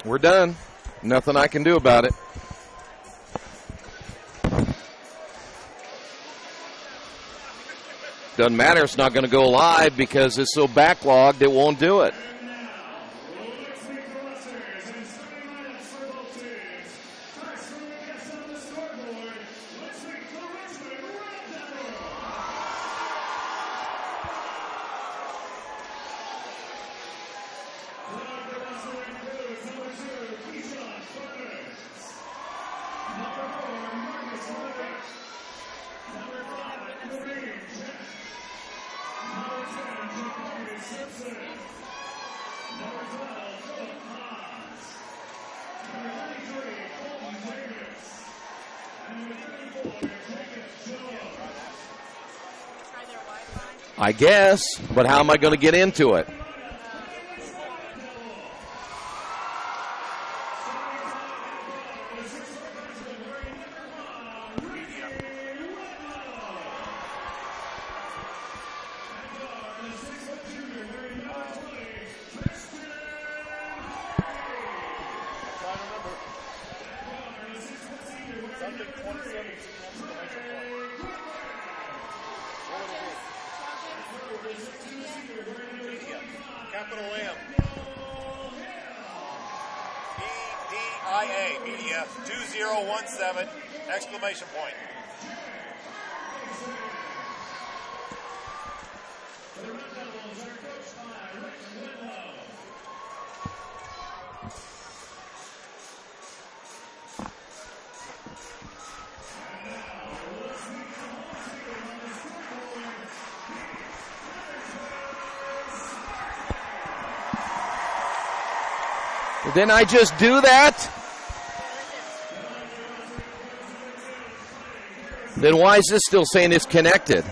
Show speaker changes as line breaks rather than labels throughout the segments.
We're done. Nothing I can do about it. Doesn't matter. It's not going to go live because it's so backlogged it won't do it. I guess, but how am I going to get into it?
Capital M. Media, Media, 2017, exclamation point.
Didn't I just do that? Then why is this still saying it's connected?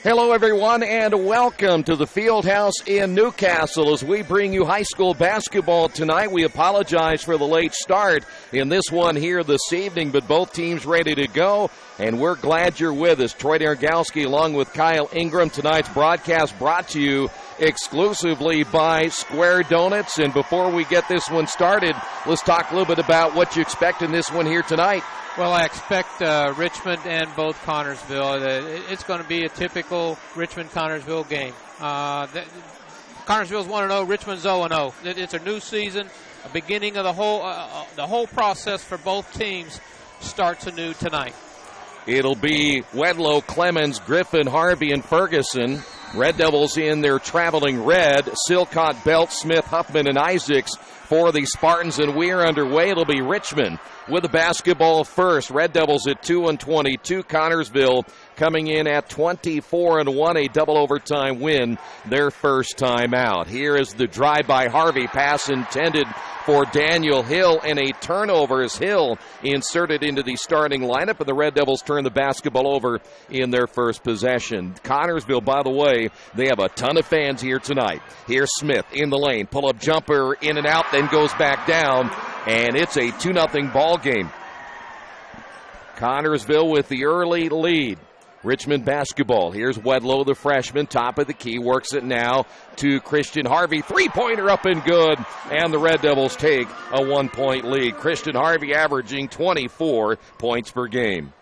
Hello, everyone, and welcome to the Fieldhouse in Newcastle as we bring you high school basketball tonight. We apologize for the late start in this one here this evening, but both teams ready to go, and we're glad you're with us. Troy Dargowski along with Kyle Ingram. Tonight's broadcast brought to you exclusively by Square Donuts. And before we get this one started, let's talk a little bit about what you expect in this one here tonight.
Well, I expect Richmond and both Connersville. It's going to be a typical Richmond-Connersville game. Connersville's 1-0, Richmond's 0-0. It's a new season, a beginning of the whole process for both teams starts anew tonight.
It'll be Wedlow, Clemens, Griffin, Harvey, and Ferguson. Red Devils in their traveling red. Silcott, Belt, Smith, Huffman, and Isaacs for the Spartans, and we're underway. It'll be Richmond with the basketball first. Red Devils at 2-22. Connersville coming in at 24-1, a double overtime win, their first time out. Here is the drive by Harvey, pass intended for Daniel Hill, and a turnover as Hill inserted into the starting lineup, and the Red Devils turn the basketball over in their first possession. Connersville, by the way, they have a ton of fans here tonight. Here's Smith in the lane, pull-up jumper in and out, then goes back down, and it's a 2-0 ball game. Connersville with the early lead. Richmond basketball. Here's Wedlow, the freshman, top of the key, works it now to Christian Harvey. Three-pointer up and good, and the Red Devils take a 1-point lead. Christian Harvey averaging 24 points per game.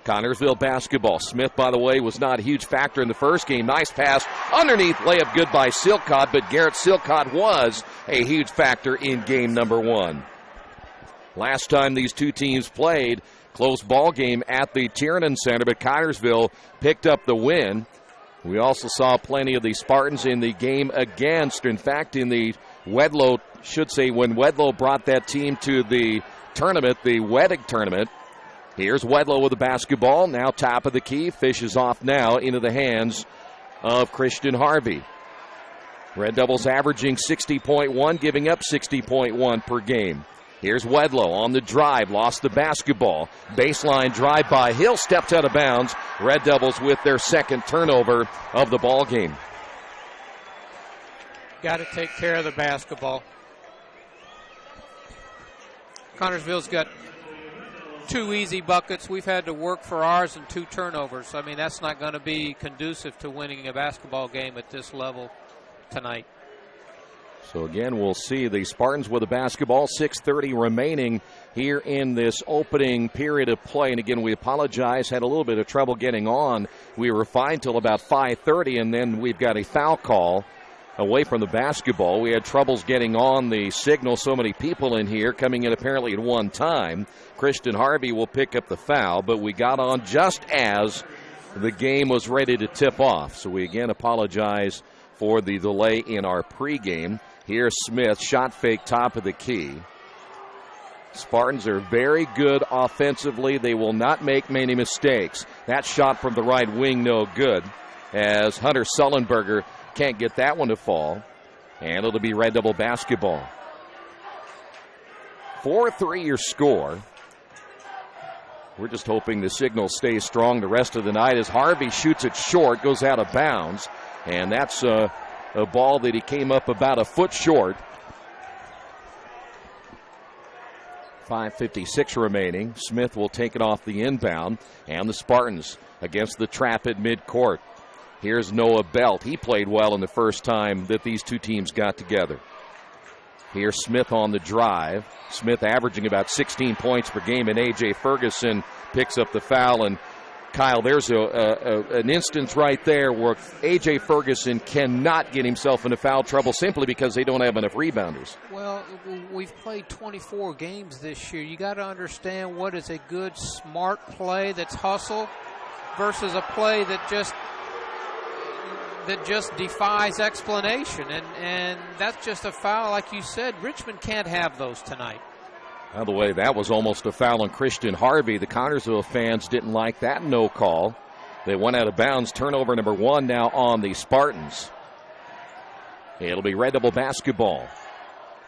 Connersville basketball. Smith, by the way, was not a huge factor in the first game. Nice pass underneath, layup good by Silcott, but Garrett Silcott was a huge factor in game number one. Last time these two teams played, close ball game at the Tiernan Center, but Connersville picked up the win. We also saw plenty of the Spartans in the game against, in fact, in the Wedlow should say when Wedlow brought that team to the tournament, the Wedig tournament. Here's Wedlow with the basketball. Now top of the key. Fishes off now into the hands of Christian Harvey. Red Devils averaging 60.1, giving up 60.1 per game. Here's Wedlow on the drive, lost the basketball. Baseline drive by Hill, stepped out of bounds. Red Devils with their second turnover of the ball game.
Got to take care of the basketball. Connersville's got 2 easy buckets. We've had to work for ours and 2 turnovers. I mean, that's not going to be conducive to winning a basketball game at this level tonight.
So again, we'll see the Spartans with the basketball. 6:30 remaining here in this opening period of play. And again, we apologize. Had a little bit of trouble getting on. We were fine till about 5:30, and then we've got a foul call away from the basketball. We had troubles getting on the signal. So many people in here coming in apparently at one time. Christian Harvey will pick up the foul, but we got on just as the game was ready to tip off. So we again apologize for the delay in our pregame. Here's Smith, shot fake top of the key. Spartans are very good offensively. They will not make many mistakes. That shot from the right wing, no good, as Hunter Sullenberger can't get that one to fall. And it'll be Red Devil basketball. 4-3 your score. We're just hoping the signal stays strong the rest of the night as Harvey shoots it short, goes out of bounds. And that's a ball that he came up about a foot short. 5:56 remaining. Smith will take it off the inbound. And the Spartans against the trap at midcourt. Here's Noah Belt. He played well in the first time that these two teams got together. Here's Smith on the drive. Smith averaging about 16 points per game, and A.J. Ferguson picks up the foul. And Kyle, there's an instance right there where A.J. Ferguson cannot get himself into foul trouble simply because they don't have enough rebounders.
Well, we've played 24 games this year. You got to understand what is a good, smart play that's hustle versus a play that just defies explanation. And that's just a foul, like you said. Richmond can't have those tonight.
By the way, that was almost a foul on Christian Harvey. The Connersville fans didn't like that no call. They went out of bounds. Turnover number 1 now on the Spartans. It'll be Red Devil basketball.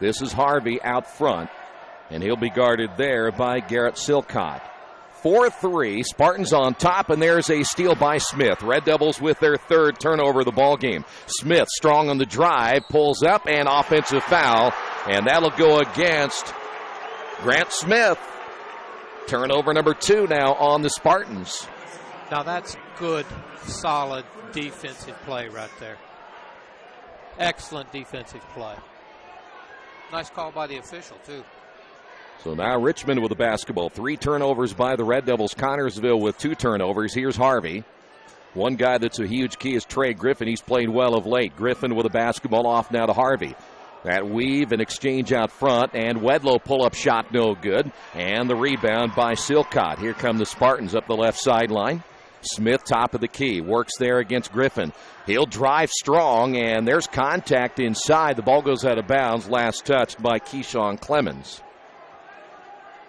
This is Harvey out front, and he'll be guarded there by Garrett Silcott. 4-3, Spartans on top, and there's a steal by Smith. Red Devils with their third turnover of the ball game. Smith strong on the drive, pulls up, and offensive foul, and that'll go against Grant Smith. Turnover number 2 now on the Spartans.
Now that's good, solid defensive play right there. Excellent defensive play. Nice call by the official, too.
So now Richmond with the basketball. 3 turnovers by the Red Devils. Connersville with 2 turnovers. Here's Harvey. One guy that's a huge key is Trey Griffin. He's played well of late. Griffin with the basketball off now to Harvey. That weave and exchange out front, and Wedlow pull-up shot no good. And the rebound by Silcott. Here come the Spartans up the left sideline. Smith top of the key, works there against Griffin. He'll drive strong, and there's contact inside. The ball goes out of bounds, last touched by Keyshawn Clemens.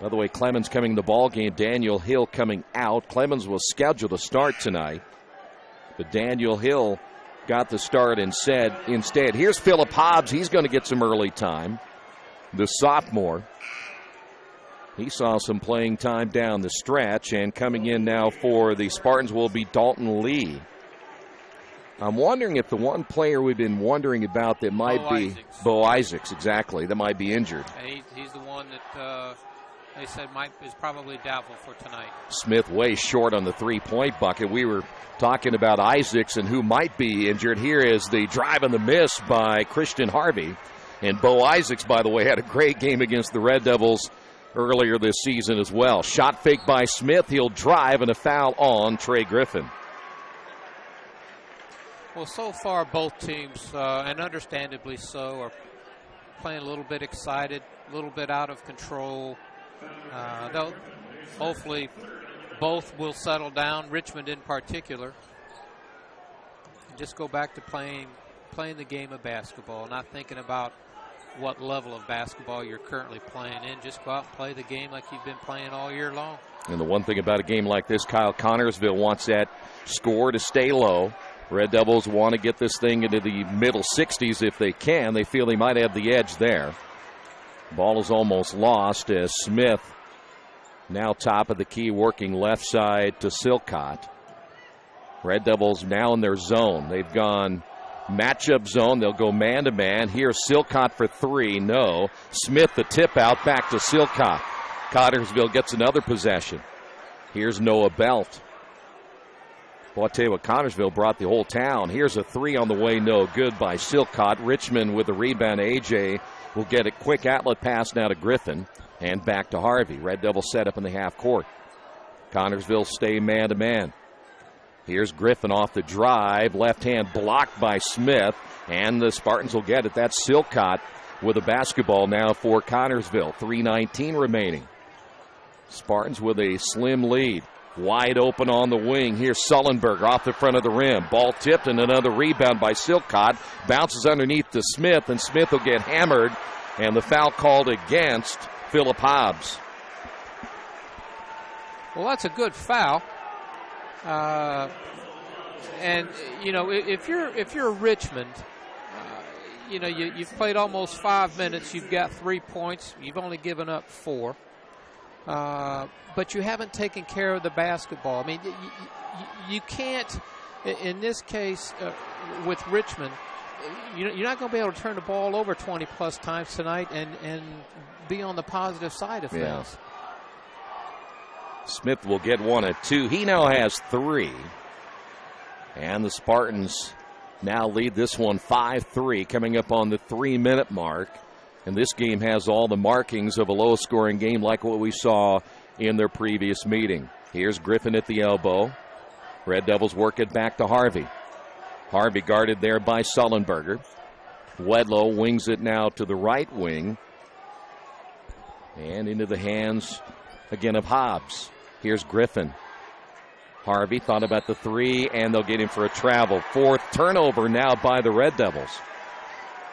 By the way, Clemens coming the ball game. Daniel Hill coming out. Clemens was scheduled to start tonight, but Daniel Hill got the start instead. Here's Phillip Hobbs. He's going to get some early time. The sophomore. He saw some playing time down the stretch, and coming in now for the Spartans will be Dalton Lee. I'm wondering if the one player we've been wondering about that might be Bo Isaacs, exactly, that might be injured.
He's the one that they said is probably doubtful for tonight. Smith
way short on the three-point bucket. We were talking about Isaacs and who might be injured. Here is the drive and the miss by Christian Harvey. And Bo Isaacs, by the way, had a great game against the Red Devils earlier this season as well. Shot fake by Smith. He'll drive, and a foul on Trey Griffin.
Well, so far both teams, and understandably so, are playing a little bit excited, a little bit out of control. Though hopefully both will settle down, Richmond in particular, and just go back to playing the game of basketball, not thinking about what level of basketball you're currently playing in. Just go out and play the game like you've been playing all year long.
And the one thing about a game like this, Kyle, Connersville wants that score to stay low. Red Devils want to get this thing into the middle 60s if they can. They feel they might have the edge there. Ball is almost lost as Smith now top of the key, working left side to Silcott. Red Devils now in their zone. They've gone matchup zone. They'll go man-to-man. Here's Silcott for three. No. Smith the tip out back to Silcott. Connersville gets another possession. Here's Noah Belt. Well, I'll tell you what, Connersville brought the whole town. Here's a three on the way, no good by Silcott. Richmond with the rebound. AJ will get a quick outlet pass now to Griffin and back to Harvey. Red Devils set up in the half court. Connersville stay man-to-man. Here's Griffin off the drive. Left hand blocked by Smith, and the Spartans will get it. That's Silcott with a basketball now for Connersville. 3:19 remaining. Spartans with a slim lead. Wide open on the wing. Here's Sullenberger off the front of the rim. Ball tipped and another rebound by Silcott. Bounces underneath to Smith, and Smith will get hammered. And the foul called against Philip Hobbs.
Well, that's a good foul. And you know, if you're Richmond, you know, you've played almost 5 minutes. You've got 3 points. You've only given up 4. But you haven't taken care of the basketball. I mean, you can't, in this case, with Richmond, you're not going to be able to turn the ball over 20-plus times tonight and be on the positive side of things.
Yeah. Smith will get one at 2. He now has 3. And the Spartans now lead this one 5-3, coming up on the 3-minute mark. And this game has all the markings of a low-scoring game like what we saw in their previous meeting. Here's Griffin at the elbow. Red Devils work it back to Harvey. Harvey guarded there by Sullenberger. Wedlow wings it now to the right wing. And into the hands again of Hobbs. Here's Griffin. Harvey thought about the 3, and they'll get him for a travel. 4th turnover now by the Red Devils.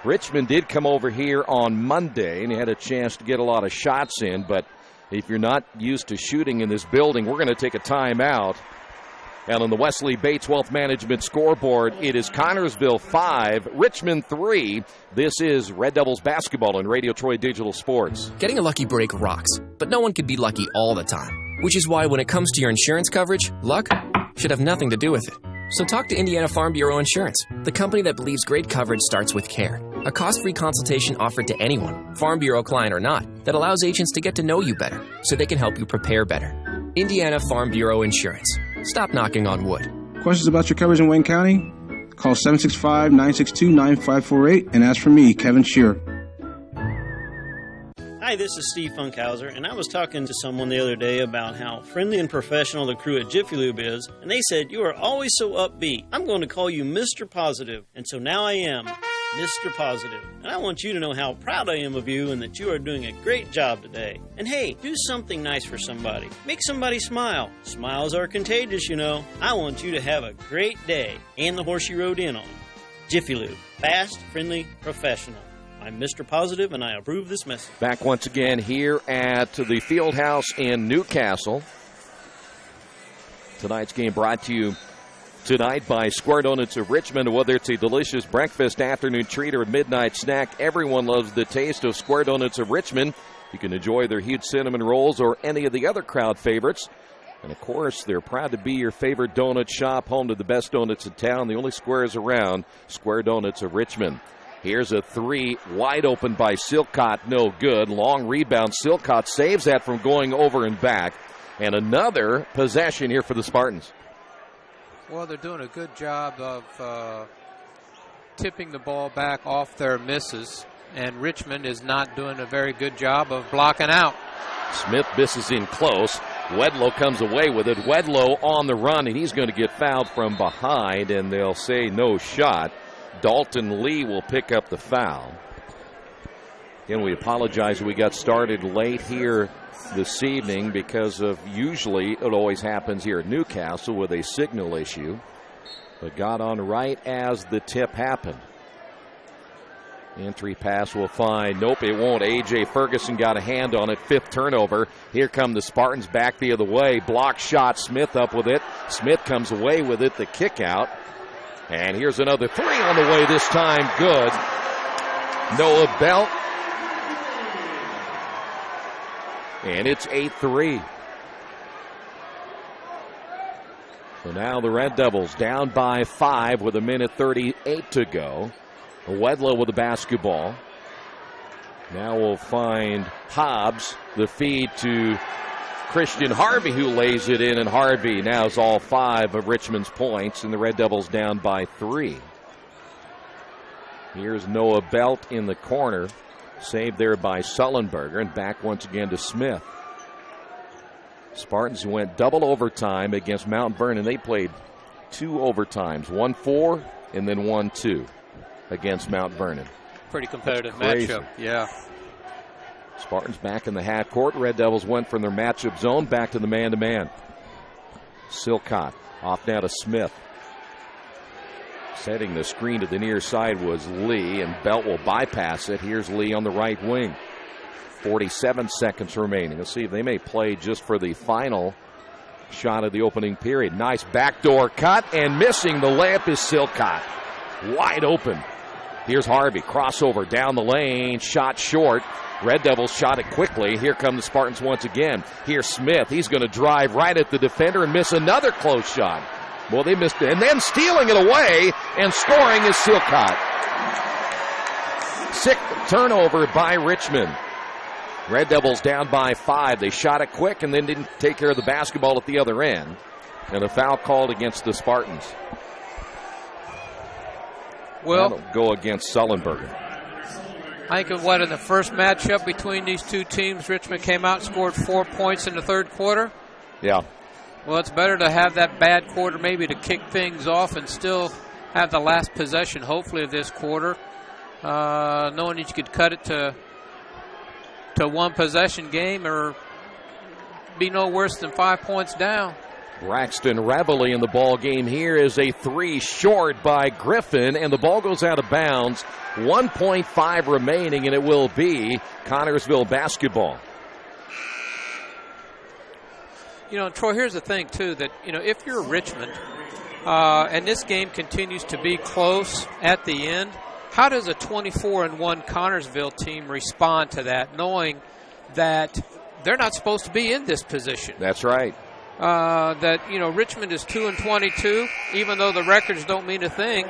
Richmond did come over here on Monday, and he had a chance to get a lot of shots in, but if you're not used to shooting in this building, we're going to take a timeout. And on the Wesley Bates Wealth Management scoreboard, it is Connersville 5, Richmond 3. This is Red Devils basketball on Radio Troy Digital Sports.
Getting a lucky break rocks, but no one can be lucky all the time. Which is why when it comes to your insurance coverage, luck should have nothing to do with it. So talk to Indiana Farm Bureau Insurance, the company that believes great coverage starts with care. A cost-free consultation offered to anyone, Farm Bureau client or not, that allows agents to get to know you better so they can help you prepare better. Indiana Farm Bureau Insurance. Stop knocking on wood.
Questions about your coverage in Wayne County? Call 765-962-9548 and ask for me, Kevin Shearer.
Hi, this is Steve Funkhauser, and I was talking to someone the other day about how friendly and professional the crew at Jiffy Lube is, and they said, "You are always so upbeat. I'm going to call you Mr. Positive." And so now I am Mr. Positive. And I want you to know how proud I am of you and that you are doing a great job today. And hey, do something nice for somebody. Make somebody smile. Smiles are contagious, you know. I want you to have a great day and the horse you rode in on. Jiffy Lube. Fast, friendly, professional. I'm Mr. Positive, and I approve this message.
Back once again here at the Fieldhouse in Newcastle. Tonight's game brought to you tonight by Square Donuts of Richmond. Whether it's a delicious breakfast, afternoon treat, or midnight snack, everyone loves the taste of Square Donuts of Richmond. You can enjoy their huge cinnamon rolls or any of the other crowd favorites. And, of course, they're proud to be your favorite donut shop, home to the best donuts in town, the only squares around, Square Donuts of Richmond. Here's a 3, wide open by Silcott, no good. Long rebound. Silcott saves that from going over and back. And another possession here for the Spartans.
Well, they're doing a good job of tipping the ball back off their misses, and Richmond is not doing a very good job of blocking out.
Smith misses in close. Wedlow comes away with it. Wedlow on the run, and he's going to get fouled from behind, and they'll say no shot. Dalton Lee will pick up the foul. Again, we apologize we got started late here this evening because of usually it always happens here at Newcastle with a signal issue. But got on right as the tip happened. Entry pass will find. Nope, it won't. A.J. Ferguson got a hand on it. 5th turnover. Here come the Spartans back the other way. Block shot. Smith up with it. Smith comes away with it. The kick out. And here's another 3 on the way this time. Good. Noah Belt. And it's 8-3. So now the Red Devils down by 5 with 1:38 to go. Wedlow with the basketball. Now we'll find Hobbs. The feed to Christian Harvey, who lays it in, and Harvey now is all 5 of Richmond's points, and the Red Devils down by 3. Here's Noah Belt in the corner. Saved there by Sullenberger, and back once again to Smith. Spartans went double overtime against Mount Vernon. They played 2 overtimes, 1-4 and then 1-2 against Mount Vernon.
Pretty competitive matchup, yeah.
Spartans back in the half court. Red Devils went from their matchup zone back to the man-to-man. Silcott off now to Smith. Setting the screen to the near side was Lee, and Belt will bypass it. Here's Lee on the right wing. 47 seconds remaining. Let's see if they may play just for the final shot of the opening period. Nice backdoor cut, and missing the layup is Silcott. Wide open. Here's Harvey. Crossover down the lane. Shot short. Red Devils shot it quickly. Here come the Spartans once again. Here's Smith. He's going to drive right at the defender and miss another close shot. Well, they missed it. And then stealing it away and scoring is Silcott. 6th turnover by Richmond. Red Devils down by 5. They shot it quick and then didn't take care of the basketball at the other end. And a foul called against the Spartans.
Well,
that'll go against Sullenberger.
I think of what in the first matchup between these two teams, Richmond came out and scored 4 points in the third quarter.
Yeah.
Well, it's better to have that bad quarter maybe to kick things off and still have the last possession, hopefully, of this quarter. Knowing that you could cut it to one possession game or be no worse than 5 points down.
Braxton Reveley in the ball game here is a 3 short by Griffin, and the ball goes out of bounds. 1.5 remaining, and it will be Connersville basketball.
You know, Troy, here's the thing, too, that, you know, if you're Richmond and this game continues to be close at the end, how does a 24-1 Connersville team respond to that, knowing that they're not supposed to be in this position?
That's right.
That, you know, Richmond is 2-22, even though the records don't mean a thing.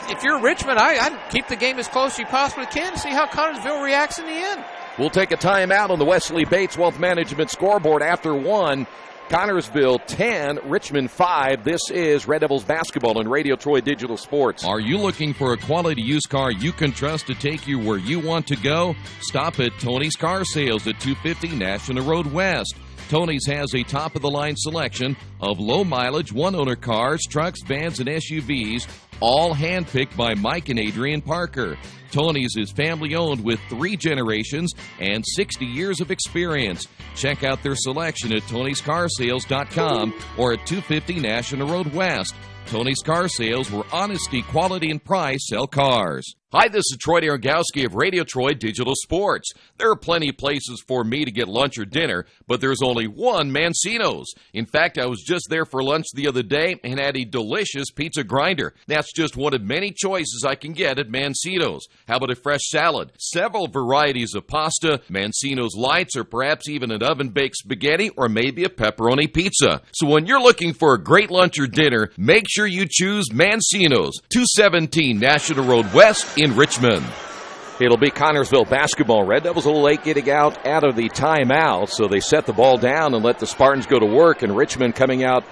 If you're Richmond, I'd keep the game as close as you possibly can to see how Connersville reacts in the end.
We'll take a timeout on the Wesley Bates Wealth Management scoreboard after 1. Connersville 10, Richmond 5. This is Red Devils basketball on Radio Troy Digital Sports.
Are you looking for a quality used car you can trust to take you where you want to go? Stop at Tony's Car Sales at 250 National Road West. Tony's has a top-of-the-line selection of low-mileage, one-owner cars, trucks, vans, and SUVs, all handpicked by Mike and Adrian Parker. Tony's is family-owned with 3 generations and 60 years of experience. Check out their selection at Tony'sCarSales.com or at 250 National Road West. Tony's Car Sales, where honesty, quality, and price sell cars. Hi, this is Troy Darengowski of Radio Troy Digital Sports. There are plenty of places for me to get lunch or dinner, but there's only one Mancino's. In fact, I was just there for lunch the other day and had a delicious pizza grinder. That's just one of many choices I can get at Mancino's. How about a fresh salad? Several varieties of pasta, Mancino's Lights, or perhaps even an oven-baked spaghetti, or maybe a pepperoni pizza. So when you're looking for a great lunch or dinner, make sure you choose Mancino's, 217 National Road West in Richmond.
It'll be Connersville basketball. Red Devils a little late getting out of the timeout, so they set the ball down and let the Spartans go to work, and Richmond coming out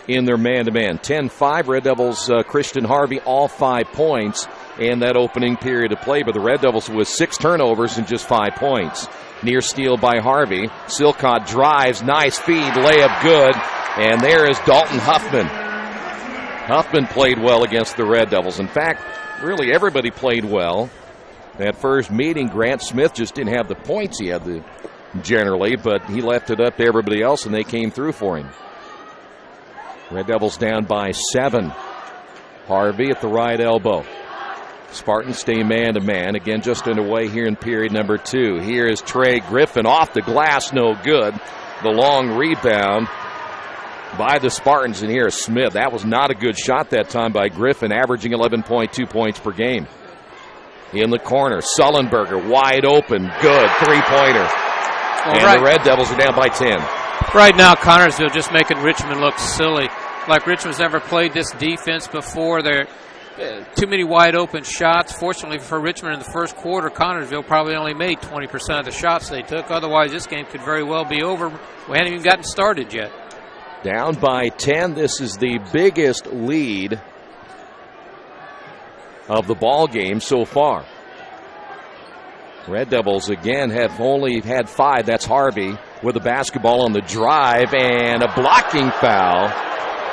in their man-to-man. 10-5, Red Devils, Christian Harvey, all 5 points in that opening period of play, but the Red Devils with 6 turnovers and just 5 points. Near steal by Harvey. Silcott drives, nice feed, layup good, and there is Dalton Huffman. Huffman played well against the Red Devils. In fact, really everybody played well. That first meeting, Grant Smith just didn't have the points he had generally, but he left it up to everybody else, and they came through for him. Red Devils down by 7. Harvey at the right elbow. Spartans stay man-to-man. Again, just underway here in period number 2. Here is Trey Griffin off the glass, no good. The long rebound by the Spartans, and here is Smith. That was not a good shot that time by Griffin, averaging 11.2 points per game. In the corner, Sullenberger wide open, good three-pointer. The Red Devils are down by 10.
Right now, Connersville just making Richmond look silly. Like Richmond's never played this defense before. They're too many wide open shots. Fortunately for Richmond in the first quarter, Connersville probably only made 20% of the shots they took. Otherwise, this game could very well be over. We haven't even gotten started yet.
Down by 10. This is the biggest lead of the ball game so far. Red Devils again have only had 5. That's Harvey with the basketball on the drive and a blocking foul.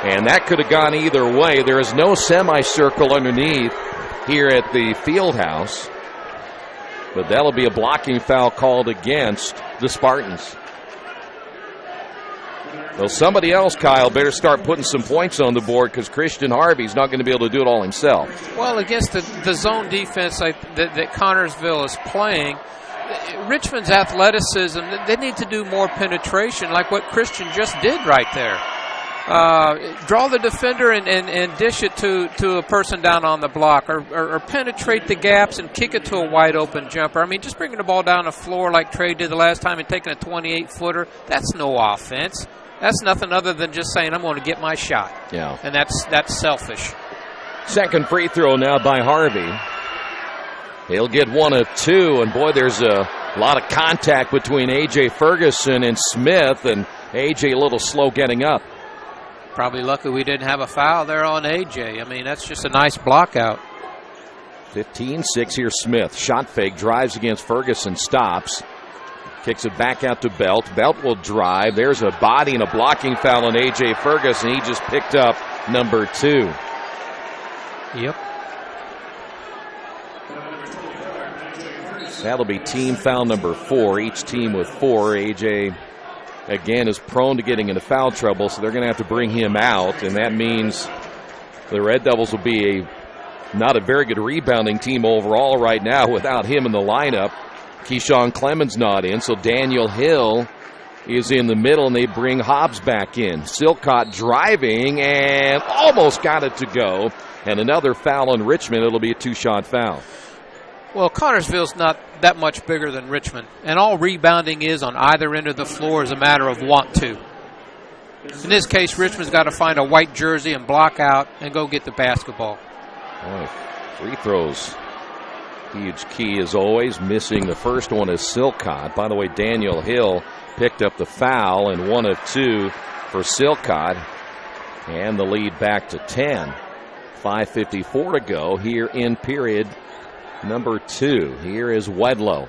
And that could have gone either way. There is no semicircle underneath here at the field house. But that'll be a blocking foul called against the Spartans. Well, somebody else, Kyle, better start putting some points on the board because Christian Harvey's not going to be able to do it all himself.
Well, against the zone defense that Connersville is playing, Richmond's athleticism, they need to do more penetration like what Christian just did right there. Draw the defender and dish it to a person down on the block or penetrate the gaps and kick it to a wide open jumper. I mean, just bringing the ball down the floor like Trey did the last time and taking a 28-footer, that's no offense. That's nothing other than just saying, I'm going to get my shot.
Yeah.
And that's selfish.
Second free throw now by Harvey. He'll get 1 of 2, and boy, there's a lot of contact between A.J. Ferguson and Smith, and A.J. a little slow getting up.
Probably lucky we didn't have a foul there on A.J. I mean, that's just a nice block out.
15-6 here, Smith. Shot fake, drives against Ferguson, stops. Kicks it back out to Belt. Belt will drive. There's a body and a blocking foul on A.J. Ferguson. He just picked up number 2.
Yep.
That'll be team foul number 4. Each team with 4. A.J., again, is prone to getting into foul trouble, so they're going to have to bring him out, and that means the Red Devils will be not a very good rebounding team overall right now without him in the lineup. Keyshawn Clemens not in, so Daniel Hill is in the middle, and they bring Hobbs back in. Silcott driving and almost got it to go. And another foul on Richmond. It'll be a 2-shot foul.
Well, Connersville's not that much bigger than Richmond, and all rebounding is on either end of the floor is a matter of want to. In this case, Richmond's got to find a white jersey and block out and go get the basketball.
Oh, free throws. Huge key as always. Missing the first one is Silcott. By the way, Daniel Hill picked up the foul, and 1 of 2 for Silcott. And the lead back to 10. 5:54 to go here in period number 2. Here is Wedlow.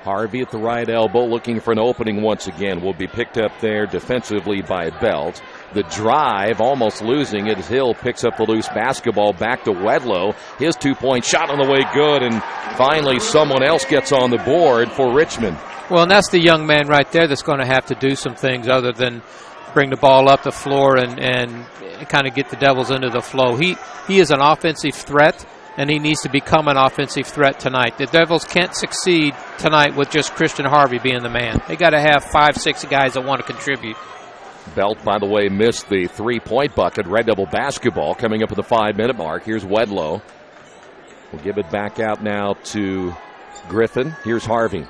Harvey at the right elbow looking for an opening once again. Will be picked up there defensively by Belt. The drive, almost losing it as Hill picks up the loose basketball back to Wedlow. His 2-point shot on the way good, and finally someone else gets on the board for Richmond.
Well, and that's the young man right there that's going to have to do some things other than bring the ball up the floor and kind of get the Devils into the flow. He is an offensive threat, and he needs to become an offensive threat tonight. The Devils can't succeed tonight with just Christian Harvey being the man. They got to have 5-6 guys that want to contribute.
Belt, by the way, missed the 3-point bucket. Red Devil basketball coming up at the 5-minute mark. Here's Wedlow. We'll give it back out now to Griffin. Here's Harvey.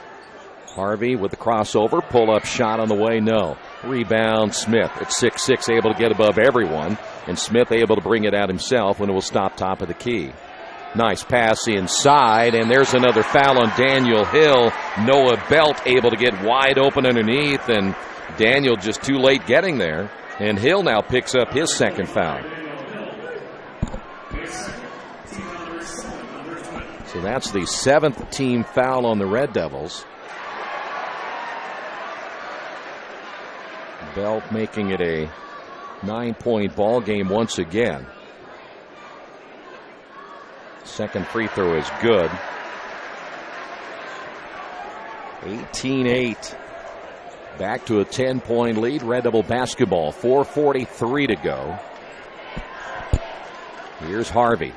Harvey with the crossover. Pull-up shot on the way, no. Rebound, Smith at 6'6", able to get above everyone. And Smith able to bring it out himself when it will stop top of the key. Nice pass inside, and there's another foul on Daniel Hill. Noah Belt able to get wide open underneath, and Daniel just too late getting there. And Hill now picks up his second foul. So that's the 7th team foul on the Red Devils. Belt making it a 9-point ball game once again. Second free throw is good. 18-8. Back to a 10-point lead. Red Devil basketball. 4:43 to go. Here's Harvey.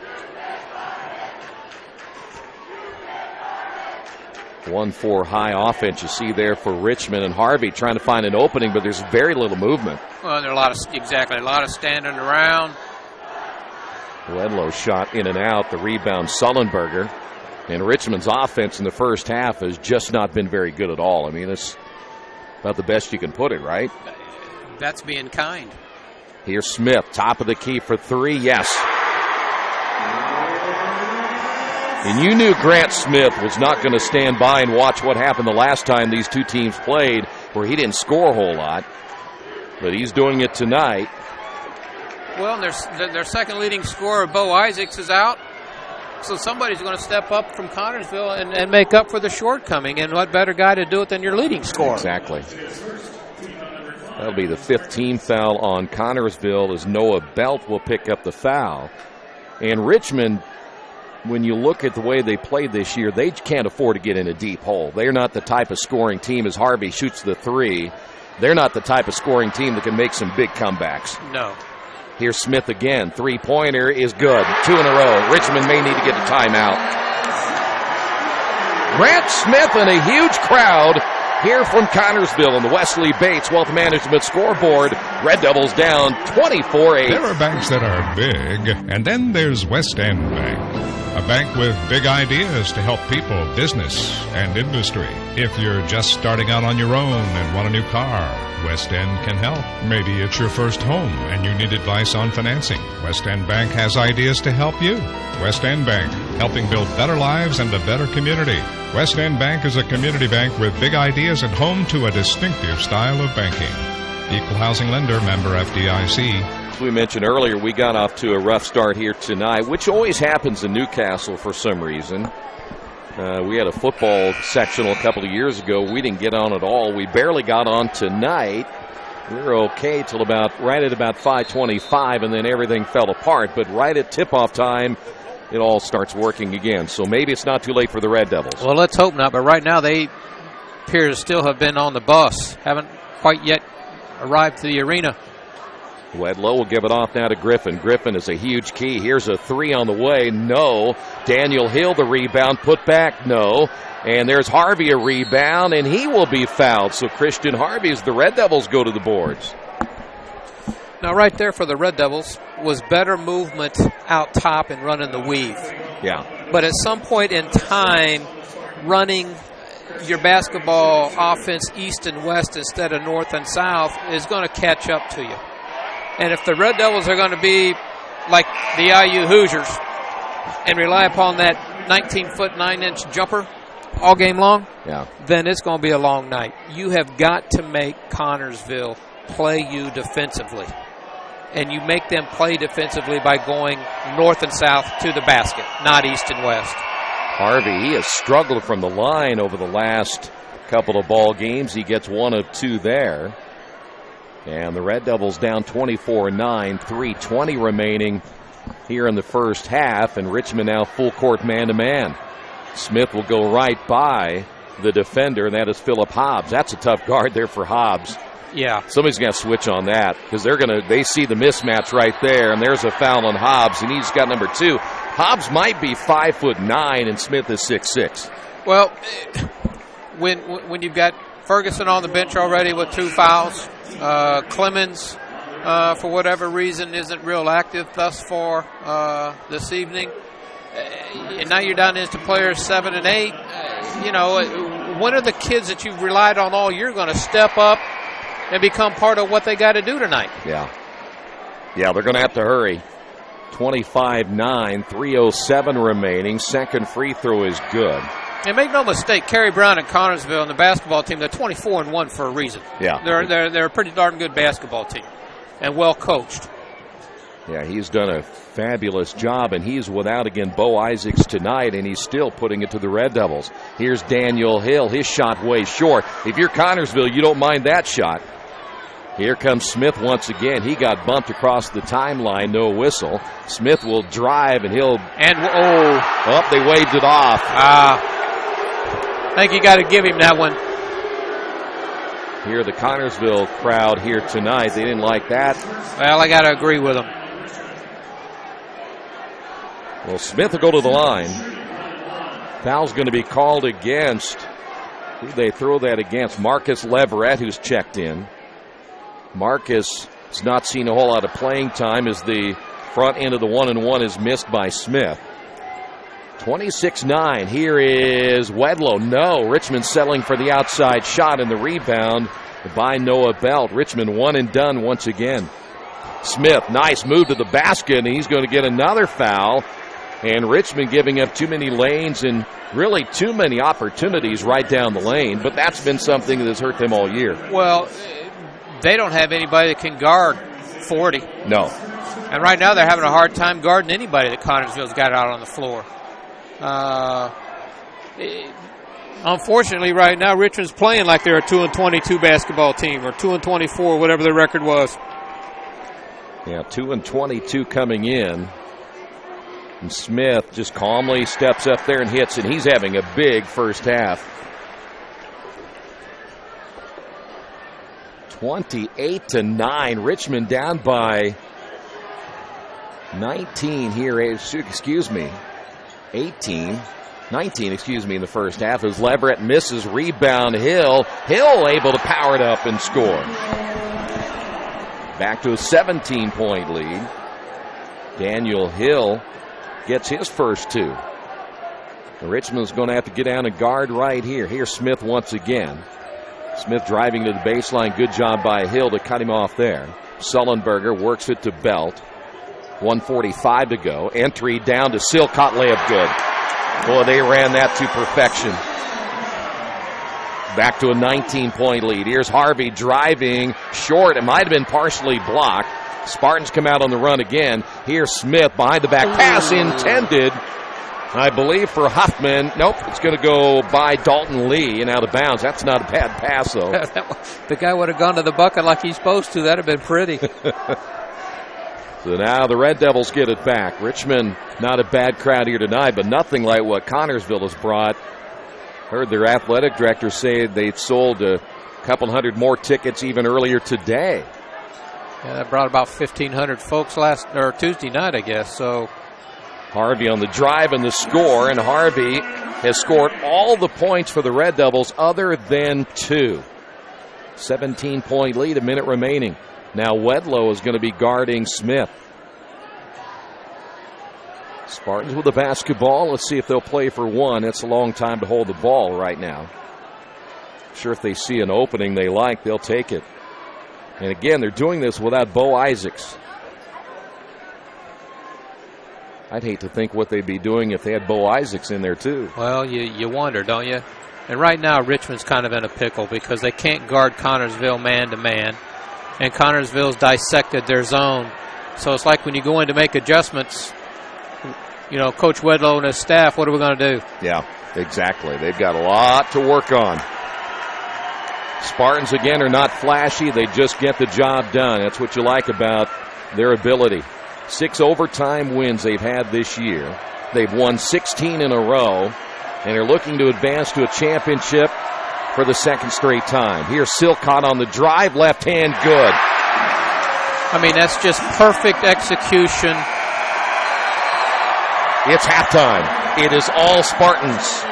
1-4 high offense you see there for Richmond, and Harvey trying to find an opening, but there's very little movement.
Well, there are a lot of standing around.
Wedlow shot in and out. The rebound, Sullenberger. And Richmond's offense in the first half has just not been very good at all. I mean, it's about the best you can put it, right?
That's being kind.
Here's Smith, top of the key for three. Yes. And you knew Grant Smith was not going to stand by and watch what happened the last time these two teams played, where he didn't score a whole lot. But he's doing it tonight.
Well, their second leading scorer, Bo Isaacs, is out. So somebody's going to step up from Connersville and make up for the shortcoming. And what better guy to do it than your leading scorer?
Exactly. That'll be the 5th team foul on Connersville, as Noah Belt will pick up the foul. And Richmond, when you look at the way they played this year, they can't afford to get in a deep hole. They're not the type of scoring team, as Harvey shoots the three. They're not the type of scoring team that can make some big comebacks.
No.
Here's Smith again. Three-pointer is good. 2 in a row. Richmond may need to get a timeout. Grant Smith and a huge crowd here from Connersville on the Wesley Bates Wealth Management scoreboard. Red Devils down 24-8.
There are banks that are big, and then there's West End Bank. A bank with big ideas to help people, business, and industry. If you're just starting out on your own and want a new car, West End can help. Maybe it's your first home and you need advice on financing. West End Bank has ideas to help you. West End Bank, helping build better lives and a better community. West End Bank is a community bank with big ideas and home to a distinctive style of banking. Equal housing lender, member FDIC.
As we mentioned earlier, we got off to a rough start here tonight, which always happens in Newcastle for some reason. We had a football sectional a couple of years ago. We didn't get on at all. We barely got on tonight. We were okay till right at about 5:25, and then everything fell apart. But right at tip-off time, it all starts working again. So maybe it's not too late for the Red Devils.
Well, let's hope not. But right now they appear to still have been on the bus. Haven't quite yet arrived to the arena.
Wedlow will give it off now to Griffin. Griffin is a huge key. Here's a three on the way. No. Daniel Hill, the rebound. Put back. No. And there's Harvey, a rebound, and he will be fouled. So Christian Harvey, as the Red Devils go to the boards.
Now, right there for the Red Devils was better movement out top and running the weave.
Yeah.
But at some point in time, running your basketball offense east and west instead of north and south is going to catch up to you. And if the Red Devils are going to be like the IU Hoosiers and rely upon that 19-foot, 9-inch jumper all game long, then it's going to be a long night. You have got to make Connersville play you defensively. And you make them play defensively by going north and south to the basket, not east and west.
Harvey, he has struggled from the line over the last couple of ball games. He gets 1 of 2 there. And the Red Devils down 24-9, 3:20 remaining here in the first half, and Richmond now full court man-to-man. Smith will go right by the defender, and that is Phillip Hobbs. That's a tough guard there for Hobbs.
Yeah.
Somebody's got to switch on that, because they see the mismatch right there, and there's a foul on Hobbs, and he's got number 2. Hobbs might be 5'9", and Smith is 6'6".
Well, when you've got Ferguson on the bench already with 2 fouls, Clemens, for whatever reason, isn't real active thus far this evening. And now you're down into players 7 and 8. When are the kids that you've relied on all year going to step up and become part of what they got to do tonight?
Yeah, they're going to have to hurry. 25-9, 3:07 remaining. Second free throw is good.
And make no mistake, Kerry Brown and Connersville and the basketball team, they're 24-1 for a reason.
Yeah.
They're a pretty darn good basketball team and well coached.
Yeah, he's done a fabulous job, and he's without, again, Bo Isaacs tonight, and he's still putting it to the Red Devils. Here's Daniel Hill. His shot way short. If you're Connersville, you don't mind that shot. Here comes Smith once again. He got bumped across the timeline, no whistle. Smith will drive, and they waved it off.
I think you got to give him that one.
Here, the Connersville crowd here tonight, they didn't like that.
Well, I got to agree with them.
Well, Smith will go to the line. Foul's going to be called against Who they throw that against? Marcus Leverett, who's checked in. Marcus has not seen a whole lot of playing time as the front end of the 1-and-1 is missed by Smith. 26-9. Here is Wedlow. No. Richmond settling for the outside shot, and the rebound by Noah Belt. Richmond one and done once again. Smith, nice move to the basket, and he's going to get another foul. And Richmond giving up too many lanes and really too many opportunities right down the lane. But that's been something that has hurt them all year.
Well, they don't have anybody that can guard 40.
No.
And right now they're having a hard time guarding anybody that Connersville's got out on the floor. Unfortunately, right now, Richmond's playing like they're a 2-22 basketball team or 2-24, whatever the record was.
Yeah, 2-22 coming in. And Smith just calmly steps up there and hits, and he's having a big first half. 28-9. Richmond down by 19 here. Excuse me. 19, in the first half as Leverett misses. Rebound Hill. Hill able to power it up and score. Back to a 17-point lead. Daniel Hill gets his first two. Richmond's going to have to get down and guard right here. Here's Smith once again. Smith driving to the baseline. Good job by Hill to cut him off there. Sullenberger works it to Belt. 1:45 to go. Entry down to Silcott. Layup good. Boy, they ran that to perfection. Back to a 19-point lead. Here's Harvey driving short. It might have been partially blocked. Spartans come out on the run again. Here's Smith behind the back. Pass intended, I believe, for Huffman. Nope, it's going to go by Dalton Lee and out of bounds. That's not a bad pass, though.
The guy would have gone to the bucket like he's supposed to. That would have been pretty.
So now the Red Devils get it back. Richmond, not a bad crowd here tonight, but nothing like what Connersville has brought. Heard their athletic director say they'd sold a couple hundred more tickets even earlier today.
Yeah, that brought about 1,500 folks Tuesday night, I guess. So
Harvey on the drive and the score, and Harvey has scored all the points for the Red Devils other than two. 17-point lead, a minute remaining. Now Wedlow is going to be guarding Smith. Spartans with the basketball. Let's see if they'll play for one. It's a long time to hold the ball right now. Sure, if they see an opening they like, they'll take it. And again, they're doing this without Bo Isaacs. I'd hate to think what they'd be doing if they had Bo Isaacs in there, too.
Well, you wonder, don't you? And right now, Richmond's kind of in a pickle because they can't guard Connersville man-to-man. And Connersville's dissected their zone. So it's like when you go in to make adjustments, you know, Coach Wedlow and his staff, what are we going to do?
Yeah, exactly. They've got a lot to work on. Spartans, again, are not flashy. They just get the job done. That's what you like about their ability. 6 overtime wins they've had this year. They've won 16 in a row, and are looking to advance to a championship for the second straight time. Here's Silcott on the drive, left hand, good.
I mean, that's just perfect execution.
It's halftime. It is all Spartans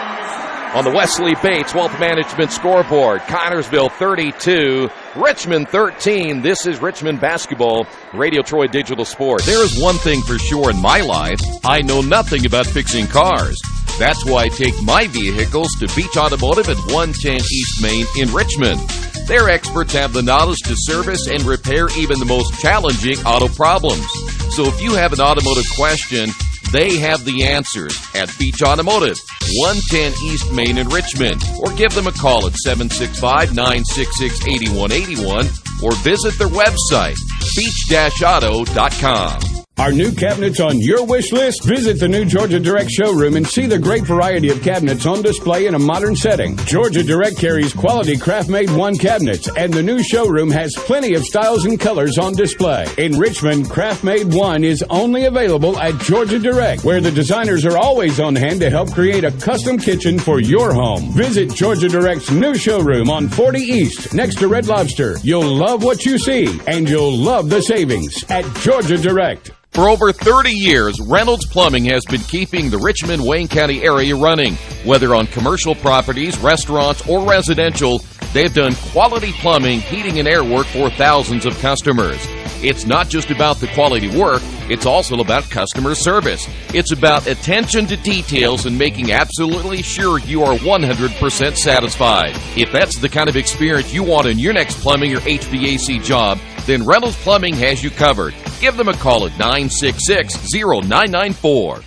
on the Wesley Bates Wealth Management scoreboard. Connersville 32, Richmond 13. This is Richmond Basketball, Radio Troy Digital Sports.
There is one thing for sure in my life. I know nothing about fixing cars. That's why I take my vehicles to Beach Automotive at 110 East Main in Richmond. Their experts have the knowledge to service and repair even the most challenging auto problems. So if you have an automotive question, they have the answers at Beach Automotive, 110 East Main in Richmond. Or give them a call at 765-966-8181 or visit their website, beach-auto.com.
Are new cabinets on your wish list? Visit the new Georgia Direct showroom and see the great variety of cabinets on display in a modern setting. Georgia Direct carries quality craft-made one cabinets, and the new showroom has plenty of styles and colors on display. In Richmond, craft-made one is only available at Georgia Direct, where the designers are always on hand to help create a custom kitchen for your home. Visit Georgia Direct's new showroom on 40 East, next to Red Lobster. You'll love what you see, and you'll love the savings at Georgia Direct.
For over 30 years, Reynolds Plumbing has been keeping the Richmond, Wayne County area running. Whether on commercial properties, restaurants, or residential, they've done quality plumbing, heating, and air work for thousands of customers. It's not just about the quality work, it's also about customer service. It's about attention to details and making absolutely sure you are 100% satisfied. If that's the kind of experience you want in your next plumbing or HVAC job, then Reynolds Plumbing has you covered. Give them a call at 966-0994.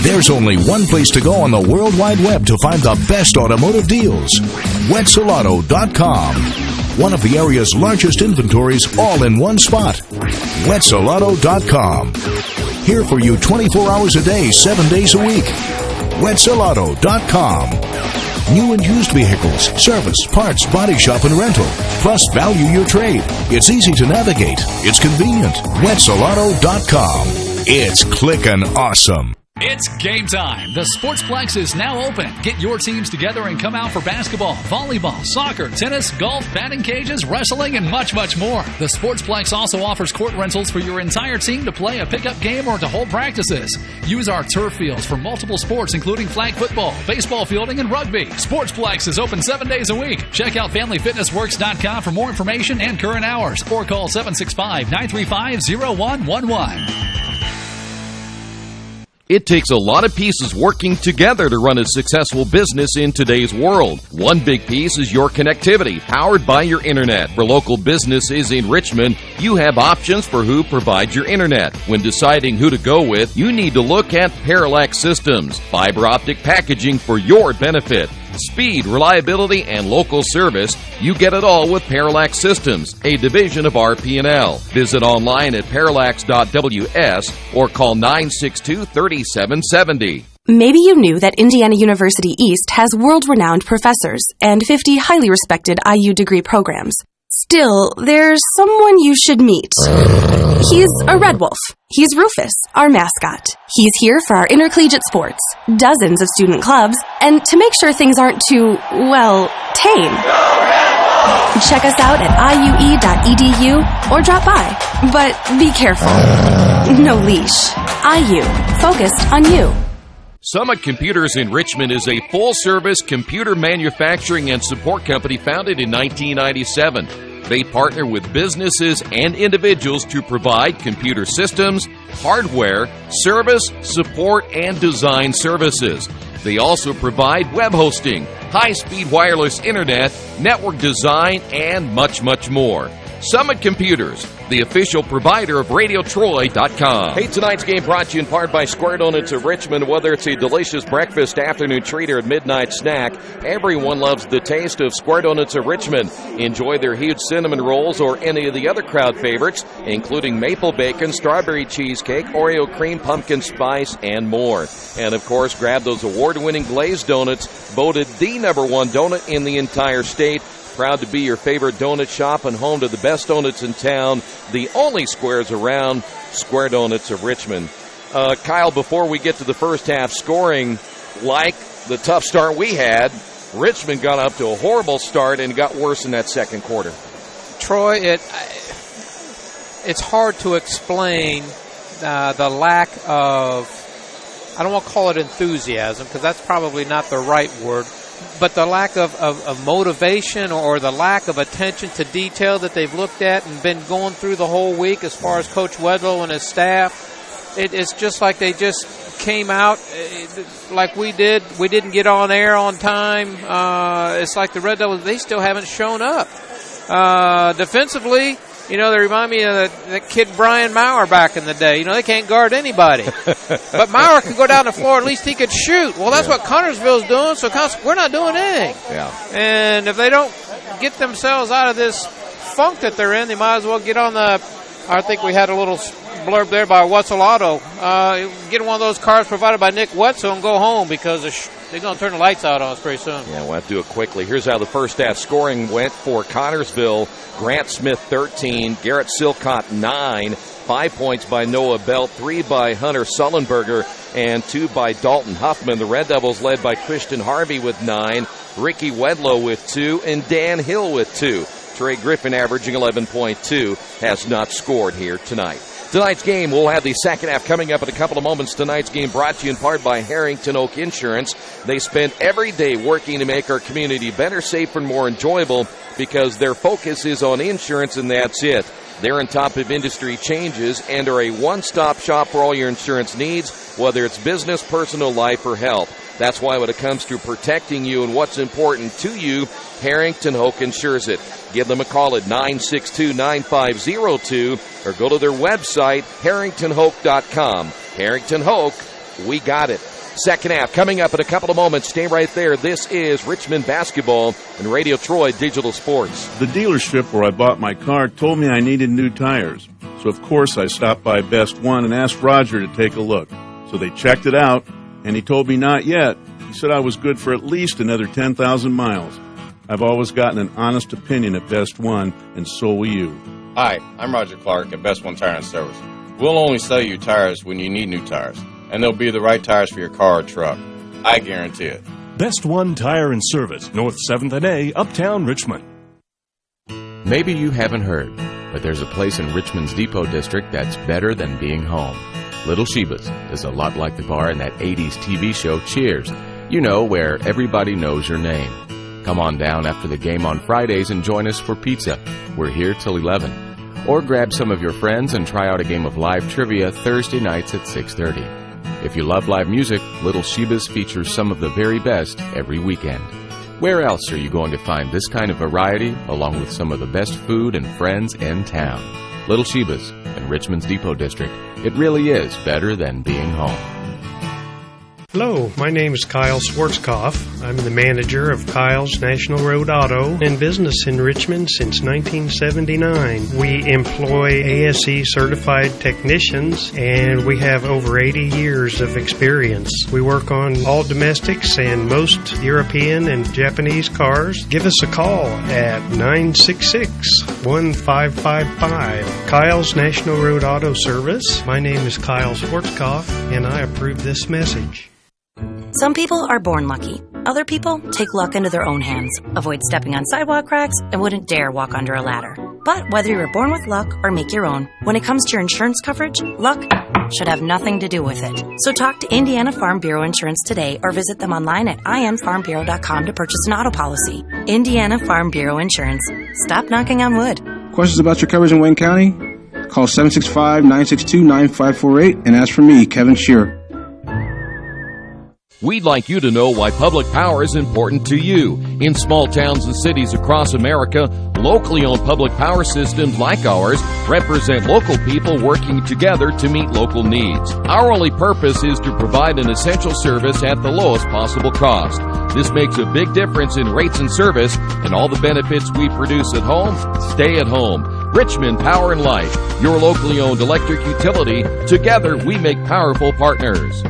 There's only one place to go on the World Wide Web to find the best automotive deals. Wetzelauto.com. One of the area's largest inventories all in one spot. Wetzelauto.com. Here for you 24 hours a day, 7 days a week. Wetzelauto.com. New and used vehicles, service, parts, body shop, and rental. Plus, value your trade. It's easy to navigate. It's convenient. Wetzelauto.com. It's clickin' awesome.
It's game time. The Sportsplex is now open. Get your teams together and come out for basketball, volleyball, soccer, tennis, golf, batting cages, wrestling, and much, much more. The Sportsplex also offers court rentals for your entire team to play a pickup game or to hold practices. Use our turf fields for multiple sports, including flag football, baseball fielding, and rugby. Sportsplex is open 7 days a week. Check out FamilyFitnessWorks.com for more information and current hours, or call 765-935-0111.
It takes a lot of pieces working together to run a successful business in today's world. One big piece is your connectivity, powered by your internet. For local businesses in Richmond, you have options for who provides your internet. When deciding who to go with, you need to look at Parallax Systems, fiber optic packaging for your benefit. Speed, reliability, and local service, you get it all with Parallax Systems, a division of RP&L. Visit online at parallax.ws or call 962-3770.
Maybe you knew that Indiana University East has world-renowned professors and 50 highly respected IU degree programs. Still, there's someone you should meet. He's a red wolf. He's Rufus, our mascot. He's here for our intercollegiate sports, dozens of student clubs, and to make sure things aren't too, well, tame. Check us out at iue.edu or drop by. But be careful. No leash. IU, focused on you.
Summit Computers in Richmond is a full-service computer manufacturing and support company founded in 1997. They partner with businesses and individuals to provide computer systems, hardware, service, support, and design services. They also provide web hosting, high-speed wireless internet, network design, and much, much more. Summit Computers, the official provider of RadioTroy.com. Hey, tonight's game brought to you in part by Square Donuts of Richmond. Whether it's a delicious breakfast, afternoon treat, or midnight snack, everyone loves the taste of Square Donuts of Richmond. Enjoy their huge cinnamon rolls or any of the other crowd favorites, including maple bacon, strawberry cheesecake, Oreo cream, pumpkin spice, and more. And, of course, grab those award-winning glazed donuts, voted the #1 donut in the entire state. Proud to be your favorite donut shop and home to the best donuts in town, the only squares around, Square Donuts of Richmond. Kyle, before we get to the first half scoring, like the tough start we had, Richmond got up to a horrible start and got worse in that second quarter.
Troy, it's hard to explain the lack of, I don't want to call it enthusiasm because that's probably not the right word, but the lack of motivation or the lack of attention to detail that they've looked at and been going through the whole week as far as Coach Wedlow and his staff. It's just like they just came out like we did. We didn't get on air on time. It's like the Red Devils, they still haven't shown up. Defensively, you know, they remind me of that kid Brian Maurer back in the day. You know, they can't guard anybody. But Maurer could go down the floor. At least he could shoot. Well, that's what Connersville's doing, so we're not doing anything.
Yeah.
And if they don't get themselves out of this funk that they're in, they might as well get on the, I think we had a little blurb there by Wetzel Auto. Get one of those cars provided by Nick Wetzel and go home because they're going to turn the lights out on us pretty soon.
Yeah, we'll have to do it quickly. Here's how the first half scoring went for Connersville. Grant Smith, 13. Garrett Silcott, 9. 5 points by Noah Belt, 3 by Hunter Sullenberger, and 2 by Dalton Huffman. The Red Devils led by Christian Harvey with 9. Ricky Wedlow with 2. And Dan Hill with 2. Trey Griffin, averaging 11.2, has not scored here tonight. Tonight's game, we'll have the second half coming up in a couple of moments. Tonight's game brought to you in part by Harrington Oak Insurance. They spend every day working to make our community better, safer, and more enjoyable because their focus is on insurance, and that's it. They're on top of industry changes and are a one-stop shop for all your insurance needs, whether it's business, personal, life, or health. That's why when it comes to protecting you and what's important to you, Harrington Oak insures it. Give them a call at 962-9502 or go to their website, harringtonhoak.com. Harrington Oak, we got it. Second half coming up in a couple of moments. Stay right there. This is Richmond Basketball and Radio Troy Digital Sports.
The dealership where I bought my car told me I needed new tires. So, of course, I stopped by Best One and asked Roger to take a look. So they checked it out, and he told me not yet. He said I was good for at least another 10,000 miles. I've always gotten an honest opinion at Best One, and so will you.
Hi, I'm Roger Clark at Best One Tire and Service. We'll only sell you tires when you need new tires, and they'll be the right tires for your car or truck. I guarantee it.
Best One Tire and Service, North 7th and A, Uptown Richmond.
Maybe you haven't heard, but there's a place in Richmond's Depot District that's better than being home. Little Sheba's is a lot like the bar in that 80s TV show Cheers. You know, where everybody knows your name. Come on down after the game on Fridays and join us for pizza. We're here till 11. Or grab some of your friends and try out a game of live trivia Thursday nights at 6:30. If you love live music, Little Sheba's features some of the very best every weekend. Where else are you going to find this kind of variety, along with some of the best food and friends in town? Little Sheba's in Richmond's Depot District. It really is better than being home.
Hello, my name is Kyle Schwarzkopf. I'm the manager of Kyle's National Road Auto, in business in Richmond since 1979. We employ ASE certified technicians, and we have over 80 years of experience. We work on all domestics and most European and Japanese cars. Give us a call at 966-1555. Kyle's National Road Auto Service. My name is Kyle Schwarzkopf, and I approve this message.
Some people are born lucky. Other people take luck into their own hands, avoid stepping on sidewalk cracks, and wouldn't dare walk under a ladder. But whether you were born with luck or make your own, when it comes to your insurance coverage, luck should have nothing to do with it. So talk to Indiana Farm Bureau Insurance today or visit them online at infarmbureau.com to purchase an auto policy. Indiana Farm Bureau Insurance. Stop knocking on wood.
Questions about your coverage in Wayne County? Call 765-962-9548 and ask for me, Kevin Shearer.
We'd like you to know why public power is important to you. In small towns and cities across America, locally owned public power systems like ours represent local people working together to meet local needs. Our only purpose is to provide an essential service at the lowest possible cost. This makes a big difference in rates and service, and all the benefits we produce at home stay at home. Richmond Power and Light, your locally owned electric utility. Together, we make powerful partners.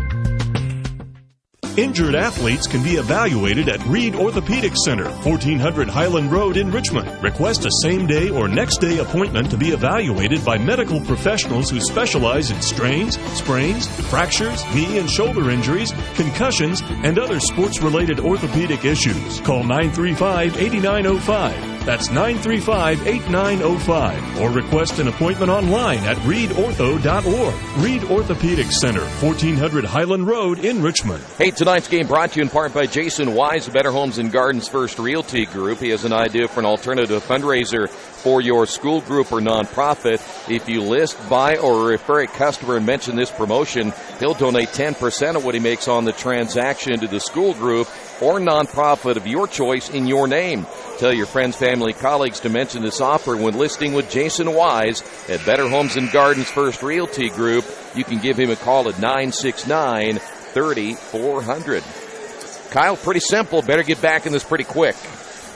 Injured athletes can be evaluated at Reed Orthopedic Center, 1400 Highland Road in Richmond. Request a same-day or next-day appointment to be evaluated by medical professionals who specialize in strains, sprains, fractures, knee and shoulder injuries, concussions, and other sports-related orthopedic issues. Call 935-8905. That's 935-8905. Or request an appointment online at reedortho.org. Reed Orthopedic Center, 1400 Highland Road in Richmond.
Hey, tonight's game brought to you in part by Jason Wise, Better Homes and Gardens First Realty Group. He has an idea for an alternative fundraiser for your school group or nonprofit. If you list, buy, or refer a customer and mention this promotion, he'll donate 10% of what he makes on the transaction to the school group or nonprofit of your choice in your name. Tell your friends, family, colleagues to mention this offer when listing with Jason Wise at Better Homes and Gardens First Realty Group. You can give him a call at 969-3400. Kyle, pretty simple. Better get back in this pretty quick.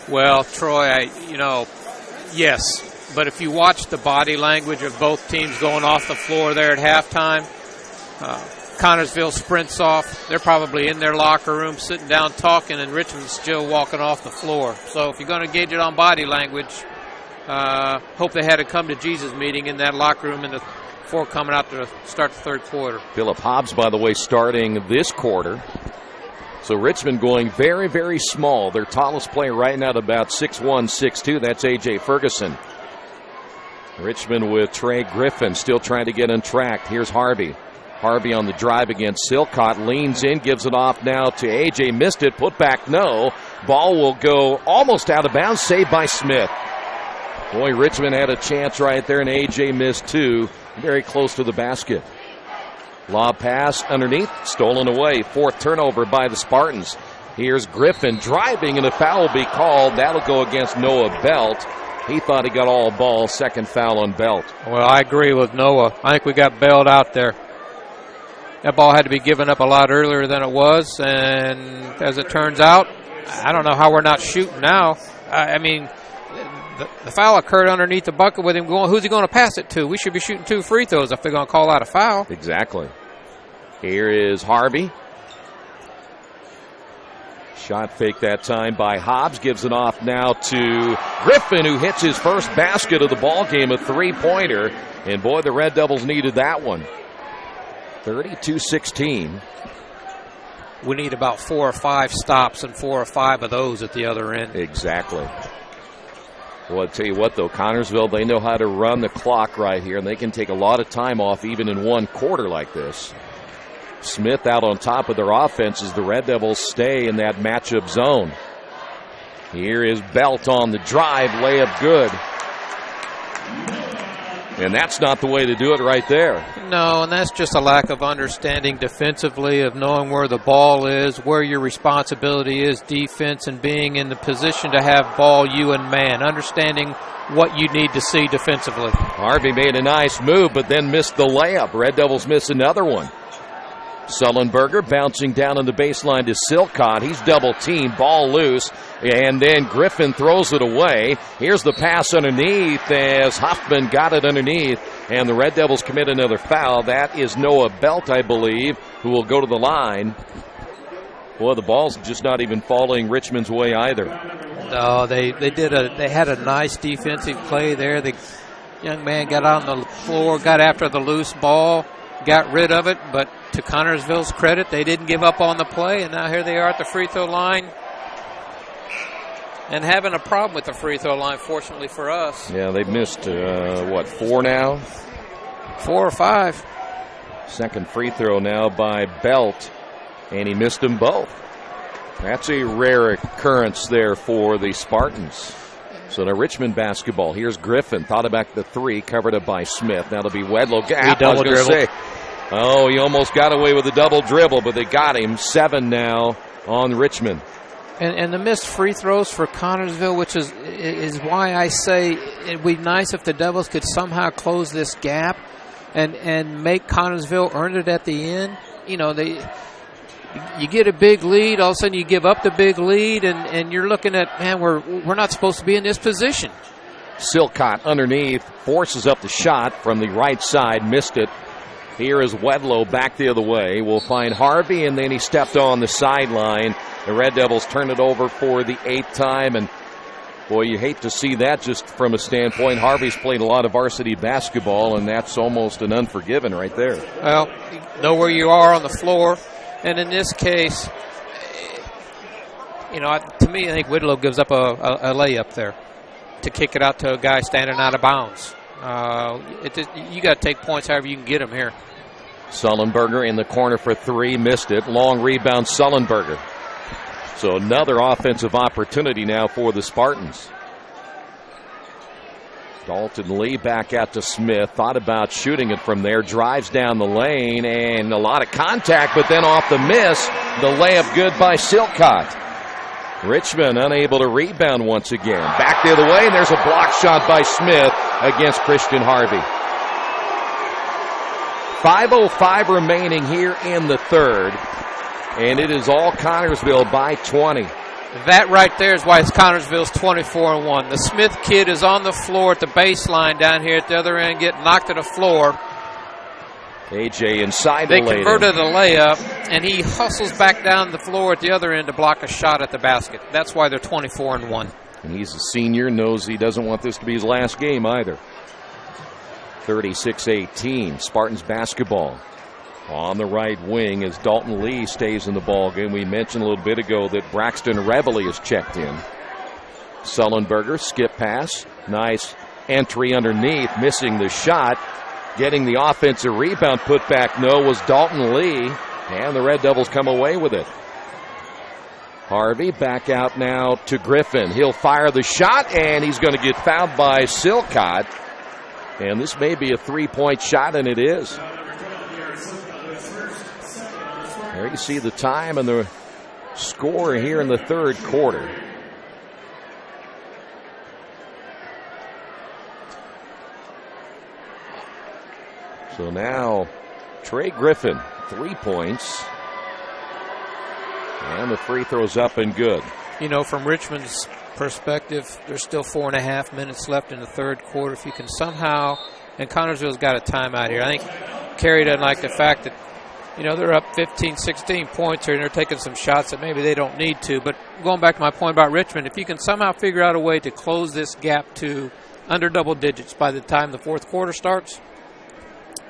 Well, Troy, yes. But if you watch the body language of both teams going off the floor there at halftime, Connersville sprints off. They're probably in their locker room sitting down talking, and Richmond's still walking off the floor. So if you're going to gauge it on body language, hope they had a come-to-Jesus meeting in that locker room before coming out to start the third quarter.
Phillip Hobbs, by the way, starting this quarter. So Richmond going very, very small. Their tallest player right now at about 6'1", 6'2". That's A.J. Ferguson. Richmond with Trey Griffin still trying to get on track. Here's Harvey. Harvey on the drive against Silcott. Leans in, gives it off now to A.J. Missed it. Put back, no. Ball will go almost out of bounds. Saved by Smith. Boy, Richmond had a chance right there, and A.J. missed two. Very close to the basket. Lob pass underneath. Stolen away. Fourth turnover by the Spartans. Here's Griffin driving, and a foul will be called. That'll go against Noah Belt. He thought he got all ball. Second foul on Belt.
Well, I agree with Noah. I think we got bailed out there. That ball had to be given up a lot earlier than it was, and as it turns out, I don't know how we're not shooting now. I mean, the foul occurred underneath the bucket with him going. Who's he going to pass it to? We should be shooting 2 free throws if they're going to call out a foul.
Exactly. Here is Harvey. Shot fake that time by Hobbs. Gives it off now to Griffin, who hits his first basket of the ball game, a three-pointer. And boy, the Red Devils needed that one. 32-16.
We need about 4 or 5 stops and 4 or 5 of those at the other end.
Exactly. Well, I'll tell you what, though, Connersville, they know how to run the clock right here, and they can take a lot of time off even in one quarter like this. Smith out on top of their offense as the Red Devils stay in that matchup zone. Here is Belt on the drive, layup good. And that's not the way to do it right there.
No, and that's just a lack of understanding defensively, of knowing where the ball is, where your responsibility is defense, and being in the position to have ball you and man, understanding what you need to see defensively.
Harvey made a nice move, but then missed the layup. Red Devils miss another one. Sullenberger bouncing down on the baseline to Silcott. He's double-teamed, ball loose, and then Griffin throws it away. Here's the pass underneath as Huffman got it underneath, and the Red Devils commit another foul. That is Noah Belt, I believe, who will go to the line. Boy, the ball's just not even falling Richmond's way either.
No, they had a nice defensive play there. The young man got on the floor, got after the loose ball, got rid of it, but to Connersville's credit, they didn't give up on the play, and now here they are at the free throw line and having a problem with the free throw line, fortunately for us.
Yeah, they've missed, 4 now?
4 or 5.
Second free throw now by Belt, and he missed them both. That's a rare occurrence there for the Spartans. So now Richmond basketball. Here's Griffin. Thought about the 3, covered up by Smith. Now it'll be Wedlow. He almost got away with a double dribble, but they got him. 7 now on Richmond.
And the missed free throws for Connersville, which is why I say it'd be nice if the Devils could somehow close this gap and make Connersville earn it at the end. You know, you get a big lead, all of a sudden you give up the big lead, and you're looking at, man, we're not supposed to be in this position.
Silcott underneath, forces up the shot from the right side, missed it. Here is Wedlow back the other way. We'll find Harvey, and then he stepped on the sideline. The Red Devils turn it over for the 8th time, and boy, you hate to see that just from a standpoint. Harvey's played a lot of varsity basketball, and that's almost an unforgiven right there.
Well, you know where you are on the floor, and in this case, you know, to me, I think Whitlow gives up a layup there to kick it out to a guy standing out of bounds. You got to take points however you can get them here.
Sullenberger in the corner for 3, missed it. Long rebound, Sullenberger. So another offensive opportunity now for the Spartans. Dalton Lee back out to Smith. Thought about shooting it from there. Drives down the lane and a lot of contact, but then off the miss. The layup good by Silcott. Richmond unable to rebound once again. Back the other way, and there's a block shot by Smith against Christian Harvey. 5:05 remaining here in the third, and it is all Connersville by 20.
That right there is why it's Connersville's 24-1. The Smith kid is on the floor at the baseline down here at the other end, getting knocked to the floor.
AJ inside the
lane.
They
converted a layup, and he hustles back down the floor at the other end to block a shot at the basket. That's why they're 24-1.
And he's a senior, knows he doesn't want this to be his last game either. 36-18, Spartans basketball. On the right wing as Dalton Lee stays in the ball game. We mentioned a little bit ago that Braxton Reveley has checked in. Sullenberger, skip pass. Nice entry underneath, missing the shot. Getting the offensive rebound put back, no, was Dalton Lee. And the Red Devils come away with it. Harvey back out now to Griffin. He'll fire the shot, and he's going to get fouled by Silcott. And this may be a three-point shot, and it is. There you see the time and the score here in the third quarter. So now Trey Griffin, 3 points. And the free throw's up and good.
You know, from Richmond's perspective, there's still 4.5 minutes left in the third quarter. If you can somehow, and Connersville's got a timeout here. I think Carey doesn't like the fact that, you know, they're up 15, 16 points here, and they're taking some shots that maybe they don't need to. But going back to my point about Richmond, if you can somehow figure out a way to close this gap to under double digits by the time the fourth quarter starts,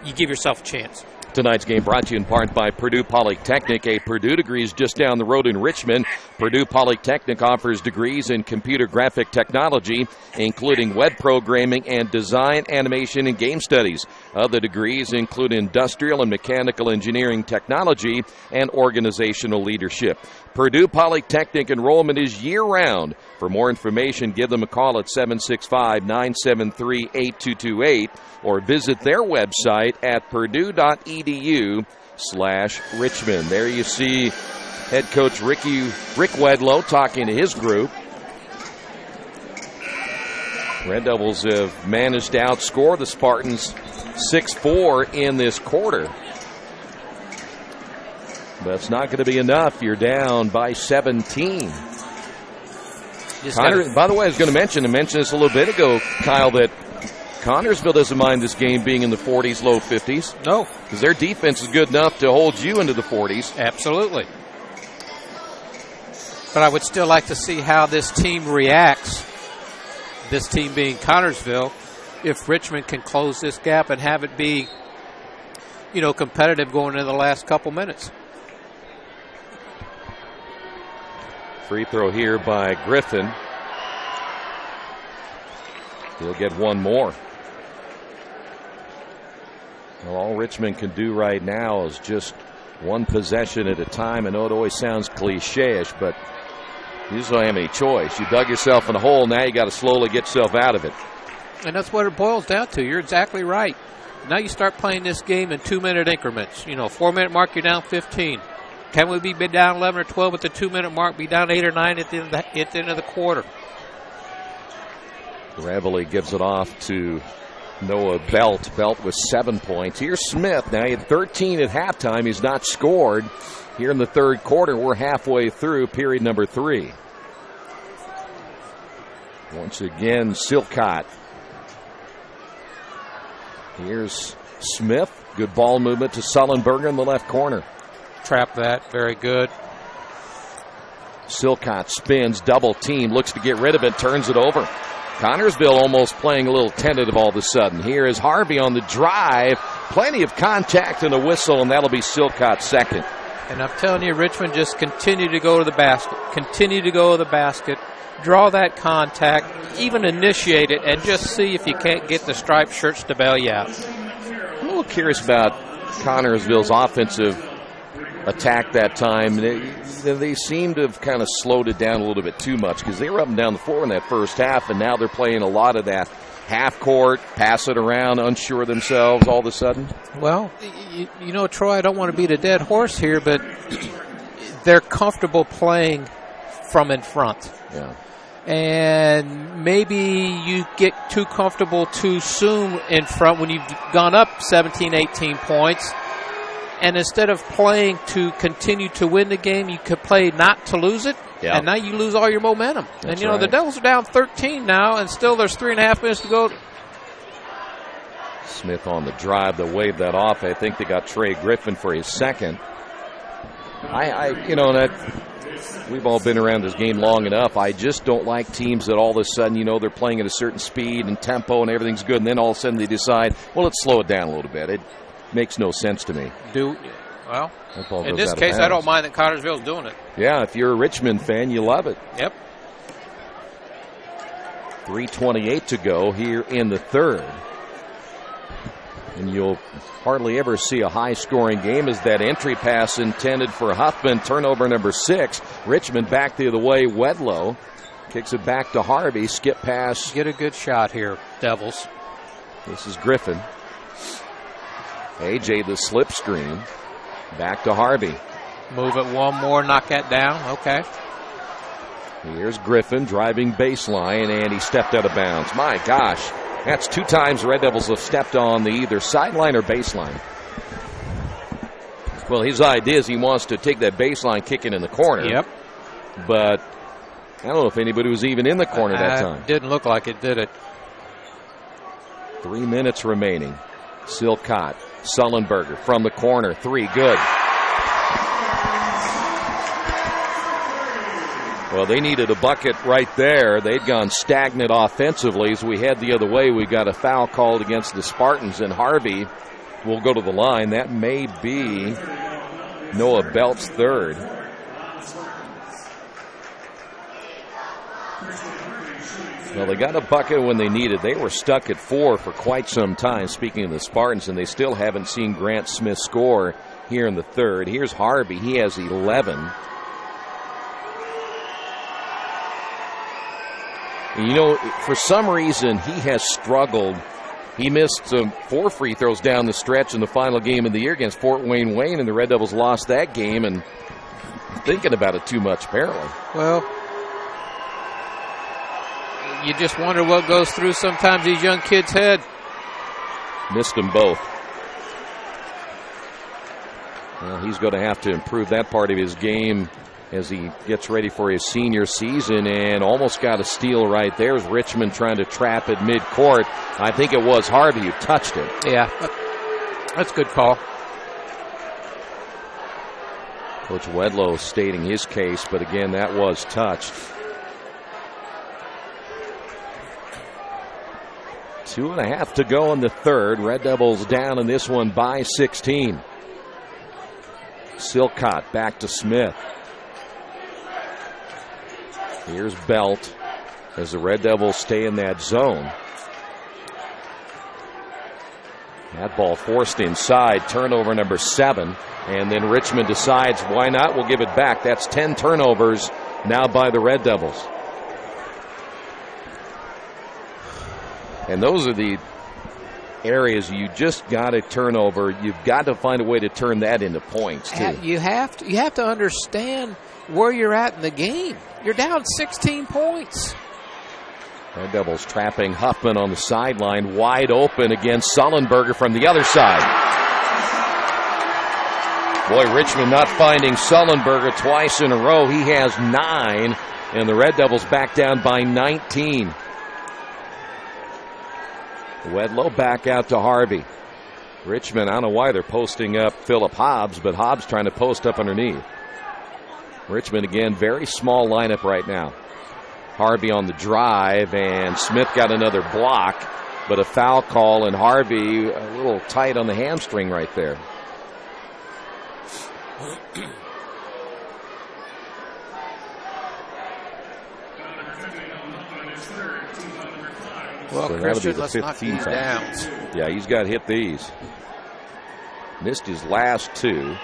you give yourself a chance.
Tonight's game brought to you in part by Purdue Polytechnic. A Purdue degree is just down the road in Richmond. Purdue Polytechnic offers degrees in computer graphic technology, including web programming and design, animation, and game studies. Other degrees include industrial and mechanical engineering technology and organizational leadership. Purdue Polytechnic enrollment is year-round. For more information, give them a call at 765-973-8228 or visit their website at purdue.edu/Richmond. There you see head coach Rick Wedlow talking to his group. Red Devils have managed to outscore the Spartans 6-4 in this quarter. But it's not going to be enough. You're down by 17. By the way, I was going to mention this a little bit ago, Kyle, that Connersville doesn't mind this game being in the 40s, low 50s.
No.
Because their defense is good enough to hold you into the 40s.
Absolutely. But I would still like to see how this team reacts, this team being Connersville, if Richmond can close this gap and have it be, you know, competitive going into the last couple minutes.
Free throw here by Griffin. He'll get one more. Well, all Richmond can do right now is just one possession at a time. I know it always sounds cliche-ish, but you just don't have any choice. You dug yourself in a hole, now you got to slowly get yourself out of it.
And that's what it boils down to. You're exactly right. Now you start playing this game in 2-minute increments. You know, 4-minute mark, you're down 15. Can we be down 11 or 12 at the 2-minute mark, be down 8 or 9 at the end of the quarter?
Reveley gives it off to Noah Belt. Belt with 7 points. Here's Smith. Now he had 13 at halftime. He's not scored. Here in the third quarter, we're halfway through period number 3. Once again, Silcott. Here's Smith. Good ball movement to Sullenberger in the left corner.
Trap that. Very good.
Silcott spins, double team, looks to get rid of it, turns it over. Connersville almost playing a little tentative all of a sudden. Here is Harvey on the drive. Plenty of contact and a whistle, and that'll be Silcott's second.
And I'm telling you, Richmond, just continue to go to the basket. Continue to go to the basket. Draw that contact. Even initiate it, and just see if you can't get the striped shirts to bail you out.
I'm a little curious about Connersville's offensive attack that time. They seem to have kind of slowed it down a little bit too much because they were up and down the floor in that first half, and now they're playing a lot of that half court, pass it around, unsure of themselves all of a sudden.
Well, you know, Troy, I don't want to beat a dead horse here, but they're comfortable playing from in front.
Yeah.
And maybe you get too comfortable too soon in front when you've gone up 17, 18 points. And instead of playing to continue to win the game, you could play not to lose it.
Yep.
And now you lose all your momentum.
That's
and, you know,
right.
the Devils are down 13 now, and still there's 3.5 minutes to go.
Smith on the drive to wave that off. I think they got Trey Griffin for his second. We've all been around this game long enough. I just don't like teams that all of a sudden, you know, they're playing at a certain speed and tempo and everything's good, and then all of a sudden they decide, well, let's slow it down a little bit. It makes no sense to me.
Well, in this case, I don't mind that Connersville's doing it.
Yeah, if you're a Richmond fan, you love it.
Yep.
3:28 to go here in the third. And you'll hardly ever see a high-scoring game as that entry pass intended for Huffman. Turnover number 6. Richmond back the other way. Wedlow kicks it back to Harvey. Skip pass.
Get a good shot here, Devils.
This is Griffin. A.J. the slip screen. Back to Harvey.
Move it one more, knock that down. Okay.
Here's Griffin driving baseline, and he stepped out of bounds. My gosh. That's 2 times the Red Devils have stepped on the either sideline or baseline. Well, his idea is he wants to take that baseline, kick it in the corner.
Yep.
But I don't know if anybody was even in the corner that time.
Didn't look like it, did it?
3 minutes remaining. Silcott, Sullenberger from the corner. 3, good. Well, they needed a bucket right there. They'd gone stagnant offensively. As we head the other way, we got a foul called against the Spartans, and Harvey will go to the line. That may be Noah Belt's third. Well, they got a bucket when they needed. They were stuck at 4 for quite some time, speaking of the Spartans, and they still haven't seen Grant Smith score here in the third. Here's Harvey. He has 11. You know, for some reason, he has struggled. He missed 4 free throws down the stretch in the final game of the year against Fort Wayne, and the Red Devils lost that game, and thinking about it too much, apparently.
Well, you just wonder what goes through sometimes these young kids' head.
Missed them both. Well, he's going to have to improve that part of his game as he gets ready for his senior season, and almost got a steal right there as Richmond trying to trap it midcourt. I think it was Harvey who touched it.
Yeah, that's a good call.
Coach Wedlow stating his case, but again, that was touched. 2.5 to go in the third. Red Devils down in this one by 16. Silcott back to Smith. Here's Belt as the Red Devils stay in that zone. That ball forced inside. Turnover number 7. And then Richmond decides, why not? We'll give it back. That's 10 turnovers now by the Red Devils. And those are the areas you just got to turn over. You've got to find a way to turn that into points, too.
You have to understand where you're at in the game. You're down 16 points.
Red Devils trapping Huffman on the sideline, wide open against Sullenberger from the other side. Boy, Richmond not finding Sullenberger twice in a row. He has 9, and the Red Devils back down by 19. Wedlow back out to Harvey. Richmond, I don't know why they're posting up Phillip Hobbs, but Hobbs trying to post up underneath. Richmond, again, very small lineup right now. Harvey on the drive, and Smith got another block, but a foul call, and Harvey a little tight on the hamstring right there.
Well,
So
Christian,
that'll
let's
be the
knock
15th
these
foul.
down.
Yeah, he's got to hit these. Missed his last 2.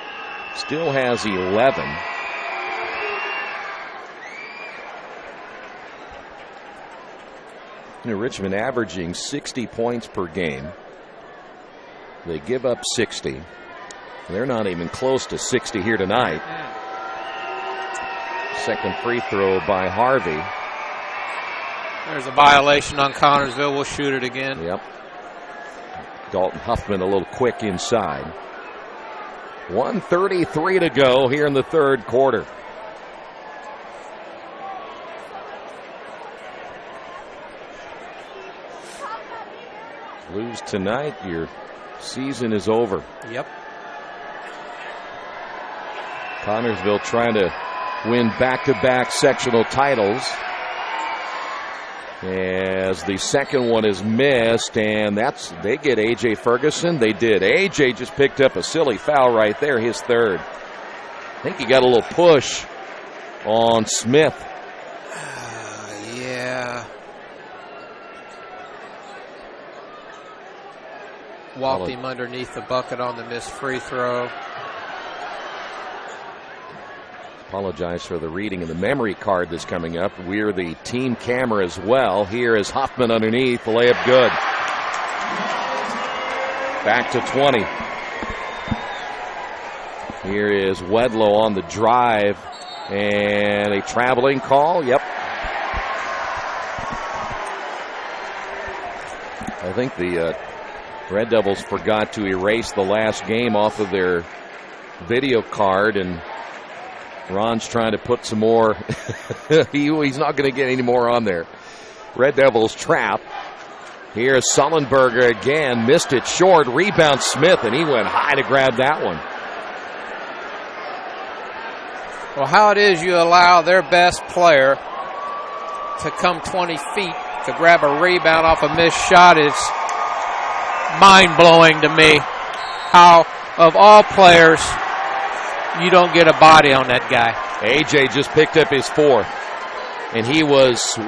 Still has 11. You know, Richmond averaging 60 points per game. They give up 60. They're not even close to 60 here tonight. Second free throw by Harvey.
There's a violation on Connersville. We'll shoot it again.
Yep. Dalton Huffman a little quick inside. 1:33 to go here in the third quarter. Lose tonight, your season is over.
Yep.
Connersville trying to win back-to-back sectional titles. As the second one is missed, and they get A.J. Ferguson. They did. A.J. just picked up a silly foul right there, his third. I think he got a little push on Smith.
Yeah. walked him underneath the bucket on the missed free throw.
Apologize for the reading of the memory card that's coming up. We're the team camera as well. Here is Huffman underneath. The layup good. Back to 20. Here is Wedlow on the drive. And a traveling call. Yep. I think the Red Devils forgot to erase the last game off of their video card, and Ron's trying to put some more. He's not going to get any more on there. Red Devils trap. Here's Sullenberger again. Missed it short. Rebound Smith, and he went high to grab that one.
Well, how it is you allow their best player to come 20 feet to grab a rebound off a missed shot is mind-blowing to me. How, of all players, you don't get a body on that guy.
AJ just picked up his fourth, and he was,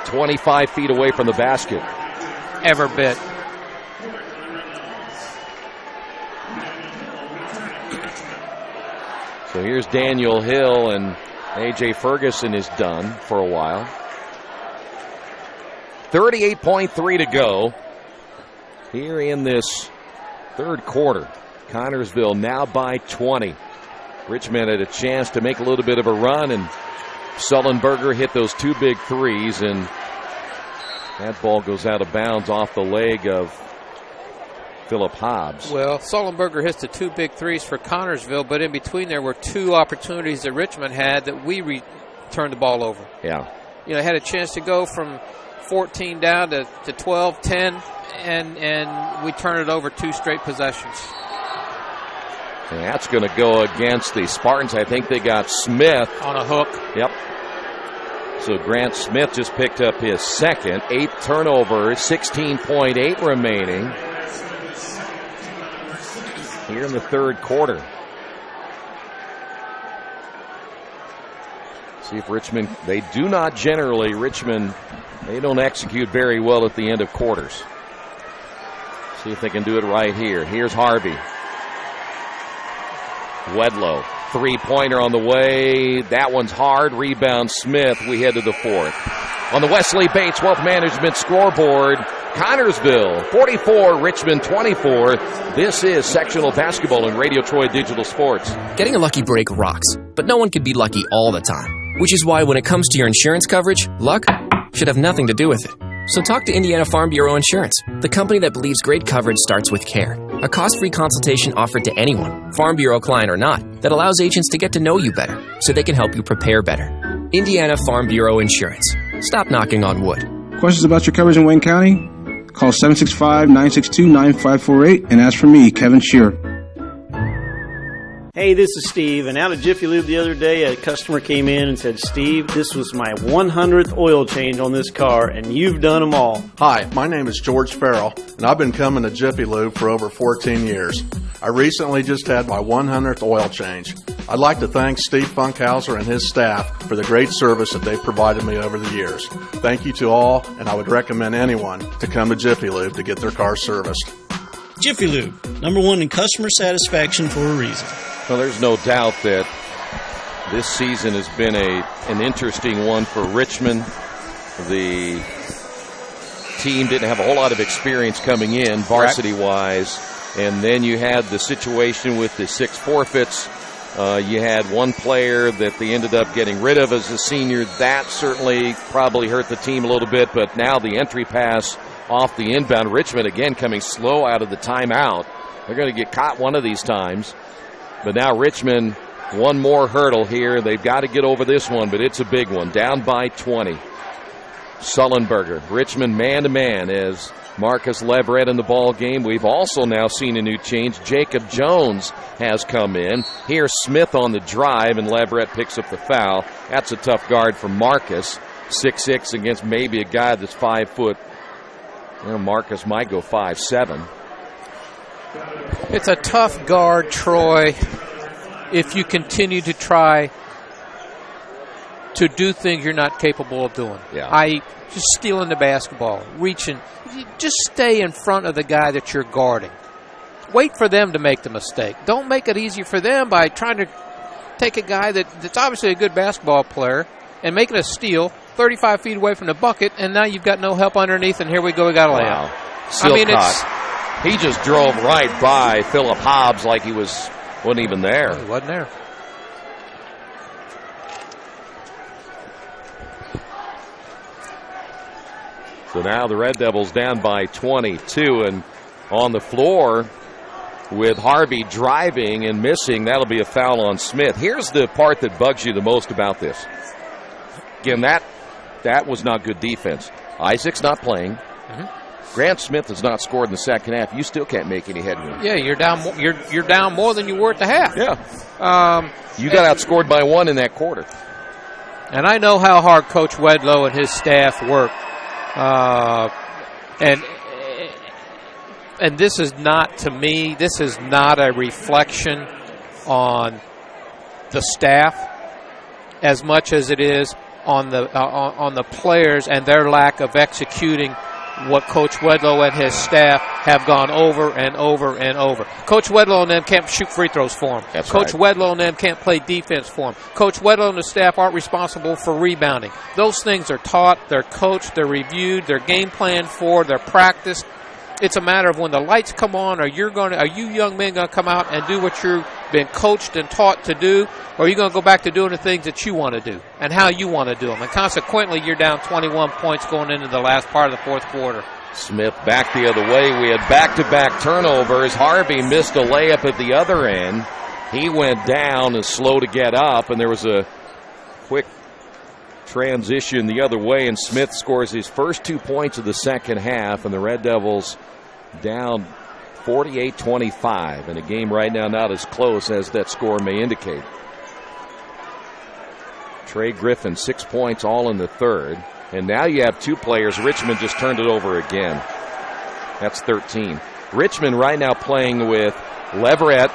25 feet away from the basket.
Every bit.
So here's Daniel Hill, and AJ Ferguson is done for a while. 38.3 to go here in this third quarter. Connersville now by 20. Richmond had a chance to make a little bit of a run, and Sullenberger hit those two big threes, and that ball goes out of bounds off the leg of Philip Hobbs.
Well, Sullenberger hits the two big threes for Connersville, but in between there were two opportunities that Richmond had that we turned the ball over.
Yeah.
You know, had a chance to go from 14 down to 12, 10, and we turn it over two straight possessions.
And that's going to go against the Spartans. I think they got Smith
on a hook.
Yep. So Grant Smith just picked up his second. 8th turnover, 16.8 remaining here in the third quarter. See if Richmond, they do not generally, they don't execute very well at the end of quarters. See if they can do it right here. Here's Harvey. Wedlow, three-pointer on the way. That one's hard. Rebound Smith. We head to the fourth. On the Wesley Bates Wealth Management scoreboard, Connersville 44, Richmond 24. This is sectional basketball in Radio Troy Digital Sports.
Getting a lucky break rocks, but no one can be lucky all the time. Which is why when it comes to your insurance coverage, luck should have nothing to do with it. So talk to Indiana Farm Bureau Insurance, the company that believes great coverage starts with care. A cost-free consultation offered to anyone, Farm Bureau client or not, that allows agents to get to know you better so they can help you prepare better. Indiana Farm Bureau Insurance. Stop knocking on wood.
Questions about your coverage in Wayne County? Call 765-962-9548 and ask for me, Kevin Shearer.
Hey, this is Steve, and out of Jiffy Lube the other day, a customer came in and said, Steve, this was my 100th oil change on this car, and you've done them all.
Hi, my name is George Farrell, and I've been coming to Jiffy Lube for over 14 years. I recently just had my 100th oil change. I'd like to thank Steve Funkhauser and his staff for the great service that they've provided me over the years. Thank you to all, and I would recommend anyone to come to Jiffy Lube to get their car serviced.
Jiffy Lube, #1 in customer satisfaction for a reason.
Well, there's no doubt that this season has been an interesting one for Richmond. The team didn't have a whole lot of experience coming in, varsity-wise. And then you had the situation with the 6 forfeits. You had one player that they ended up getting rid of as a senior. That certainly probably hurt the team a little bit. But now the entry pass off the inbound. Richmond, again, coming slow out of the timeout. They're going to get caught one of these times. But now Richmond, one more hurdle here. They've got to get over this one, but it's a big one. Down by 20. Sullenberger, Richmond man-to-man as Marcus Leverett in the ball game. We've also now seen a new change. Jacob Jones has come in. Here's Smith on the drive, and Leverett picks up the foul. That's a tough guard for Marcus. 6'6" against maybe a guy that's 5 foot. Well, Marcus might go 5'7".
It's a tough guard, Troy, if you continue to try to do things you're not capable of doing.
Yeah.
I.e., just stealing the basketball, reaching. Just stay in front of the guy that you're guarding. Wait for them to make the mistake. Don't make it easy for them by trying to take a guy that's obviously a good basketball player and making a steal 35 feet away from the bucket, and now you've got no help underneath, and here we go, we got a layup.
Silcott, he just drove right by Philip Hobbs like he wasn't even there.
He wasn't there.
So now the Red Devils down by 22, and on the floor with Harvey driving and missing. That'll be a foul on Smith. Here's the part that bugs you the most about this. Again, that was not good defense. Isaac's not playing.
Mm-hmm.
Grant Smith has not scored in the second half. You still can't make any headway.
Yeah, you're down. You're down more than you were at the half.
Yeah. You got outscored by 1 in that quarter.
And I know how hard Coach Wedlow and his staff work. And this is not, to me, this is not a reflection on the staff as much as it is on the players and their lack of executing what Coach Wedlow and his staff have gone over and over and over. Coach Wedlow and them can't shoot free throws for him. Coach Wedlow and them can't play defense for him. Coach Wedlow and the staff aren't responsible for rebounding. Those things are taught, they're coached, they're reviewed, they're game planned for, they're practiced. It's a matter of when the lights come on, are you young men going to come out and do what you've been coached and taught to do, or are you going to go back to doing the things that you want to do and how you want to do them? And consequently, you're down 21 points going into the last part of the fourth quarter.
Smith back the other way. We had back-to-back turnovers. Harvey missed a layup at the other end. He went down and slow to get up, and there was a quick transition the other way, and Smith scores his first 2 points of the second half, and the Red Devils down 48-25 in a game right now not as close as that score may indicate. Trey Griffin, 6 points, all in the third, and now you have 2 players. Richmond just turned it over again. That's 13. Richmond right now playing with Leverett,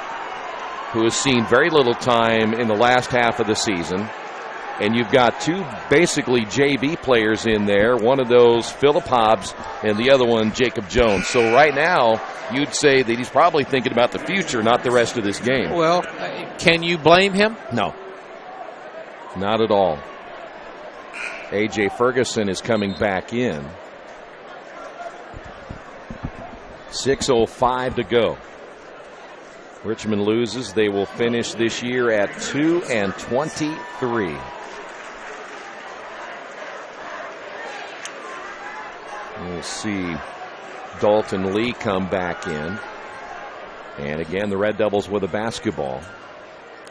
who has seen very little time in the last half of the season. And you've got 2 basically JV players in there. One of those, Philip Hobbs, and the other one, Jacob Jones. So right now, you'd say that he's probably thinking about the future, not the rest of this game.
Well, can you blame him?
No. Not at all. A.J. Ferguson is coming back in. 6:05 to go. Richmond loses. They will finish this year at 2-23. We'll see Dalton Lee come back in. And again, the Red Devils with a basketball.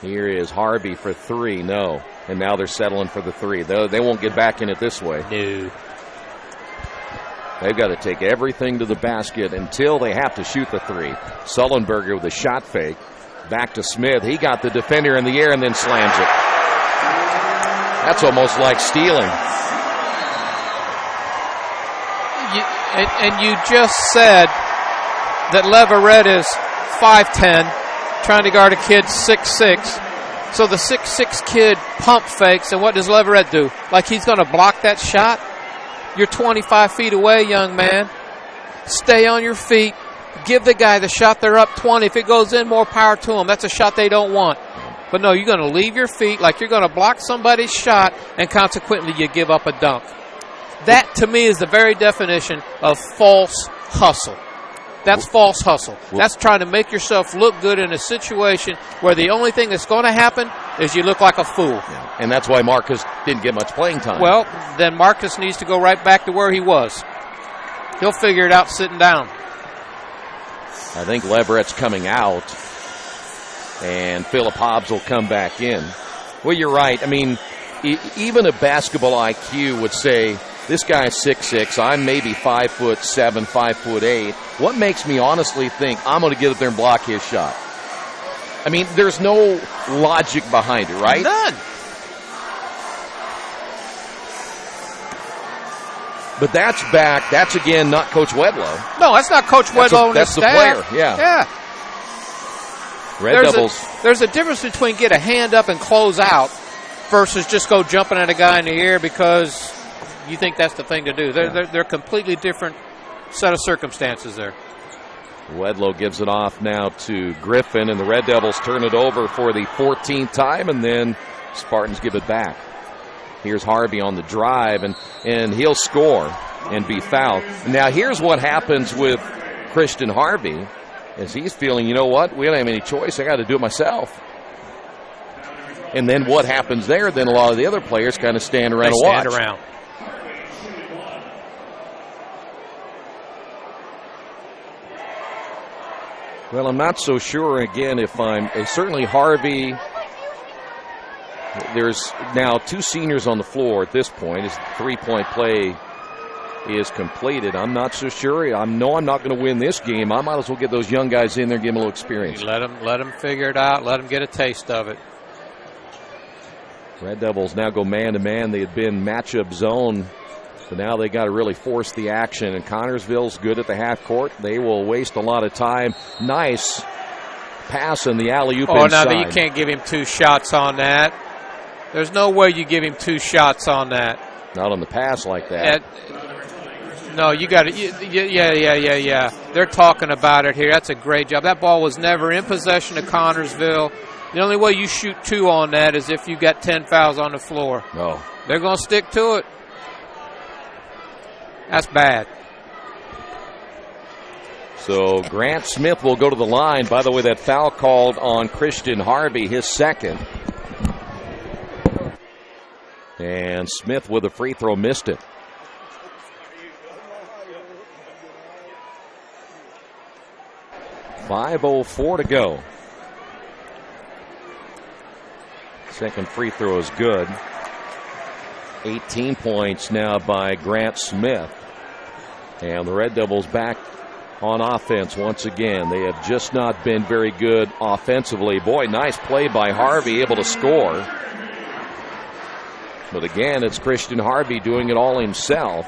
Here is Harvey for 3. No. And now they're settling for the 3. They won't get back in it this way.
No.
They've got to take everything to the basket until they have to shoot the 3. Sullenberger with a shot fake. Back to Smith. He got the defender in the air and then slams it. That's almost like stealing.
And you just said that Leverett is 5'10", trying to guard a kid 6'6". So the 6'6" kid pump fakes, and what does Leverett do? Like he's going to block that shot? You're 25 feet away, young man. Stay on your feet. Give the guy the shot. They're up 20. If it goes in, more power to them. That's a shot they don't want. But no, you're going to leave your feet like you're going to block somebody's shot, and consequently you give up a dunk. That, to me, is the very definition of false hustle. That's false hustle. That's trying to make yourself look good in a situation where the only thing that's going to happen is you look like a fool.
Yeah. And that's why Marcus didn't get much playing time.
Well, then Marcus needs to go right back to where he was. He'll figure it out sitting down.
I think Leverett's coming out, and Philip Hobbs will come back in. Well, you're right. I mean, even a basketball IQ would say, this guy's 6'6". I'm maybe 5'7", 5'8". What makes me honestly think I'm going to get up there and block his shot? I mean, there's no logic behind it, right?
None.
But that's back. That's, again, not Coach Wedlow.
No, that's not Coach Wedlow and his
staff. That's the player, yeah. Red Devils.
There's a difference between get a hand up and close out versus just go jumping at a guy in the air because you think that's the thing to do. They're completely different set of circumstances there.
Wedlow gives it off now to Griffin, and the Red Devils turn it over for the 14th time, and then Spartans give it back. Here's Harvey on the drive, and he'll score and be fouled. Now here's what happens with Christian Harvey, as he's feeling, you know what, we don't have any choice, I got to do it myself. And then what happens there, then a lot of the other players kind of stand around and watch.
Stand around.
Well, I'm not so sure, again, if certainly Harvey, there's now 2 seniors on the floor at this point as the three-point play is completed. I'm not so sure. I'm not going to win this game. I might as well get those young guys in there and give them a little experience.
Let them figure it out. Let them get a taste of it.
Red Devils now go man-to-man. They had been matchup zone, but now they got to really force the action. And Connersville's good at the half court. They will waste a lot of time. Nice pass in the alley-oop inside.
Oh, now you can't give him 2 shots on that. There's no way you give him 2 shots on that.
Not on the pass like that.
No, you got to. Yeah. They're talking about it here. That's a great job. That ball was never in possession of Connersville. The only way you shoot 2 on that is if you got 10 fouls on the floor.
No.
They're going to stick to it. That's bad.
So Grant Smith will go to the line. By the way, that foul called on Christian Harvey, his second. And Smith with a free throw missed it. .504 to go. Second free throw is good. 18 points now by Grant Smith. And the Red Devils back on offense once again. They have just not been very good offensively. Boy, nice play by Harvey, able to score. But again, it's Christian Harvey doing it all himself.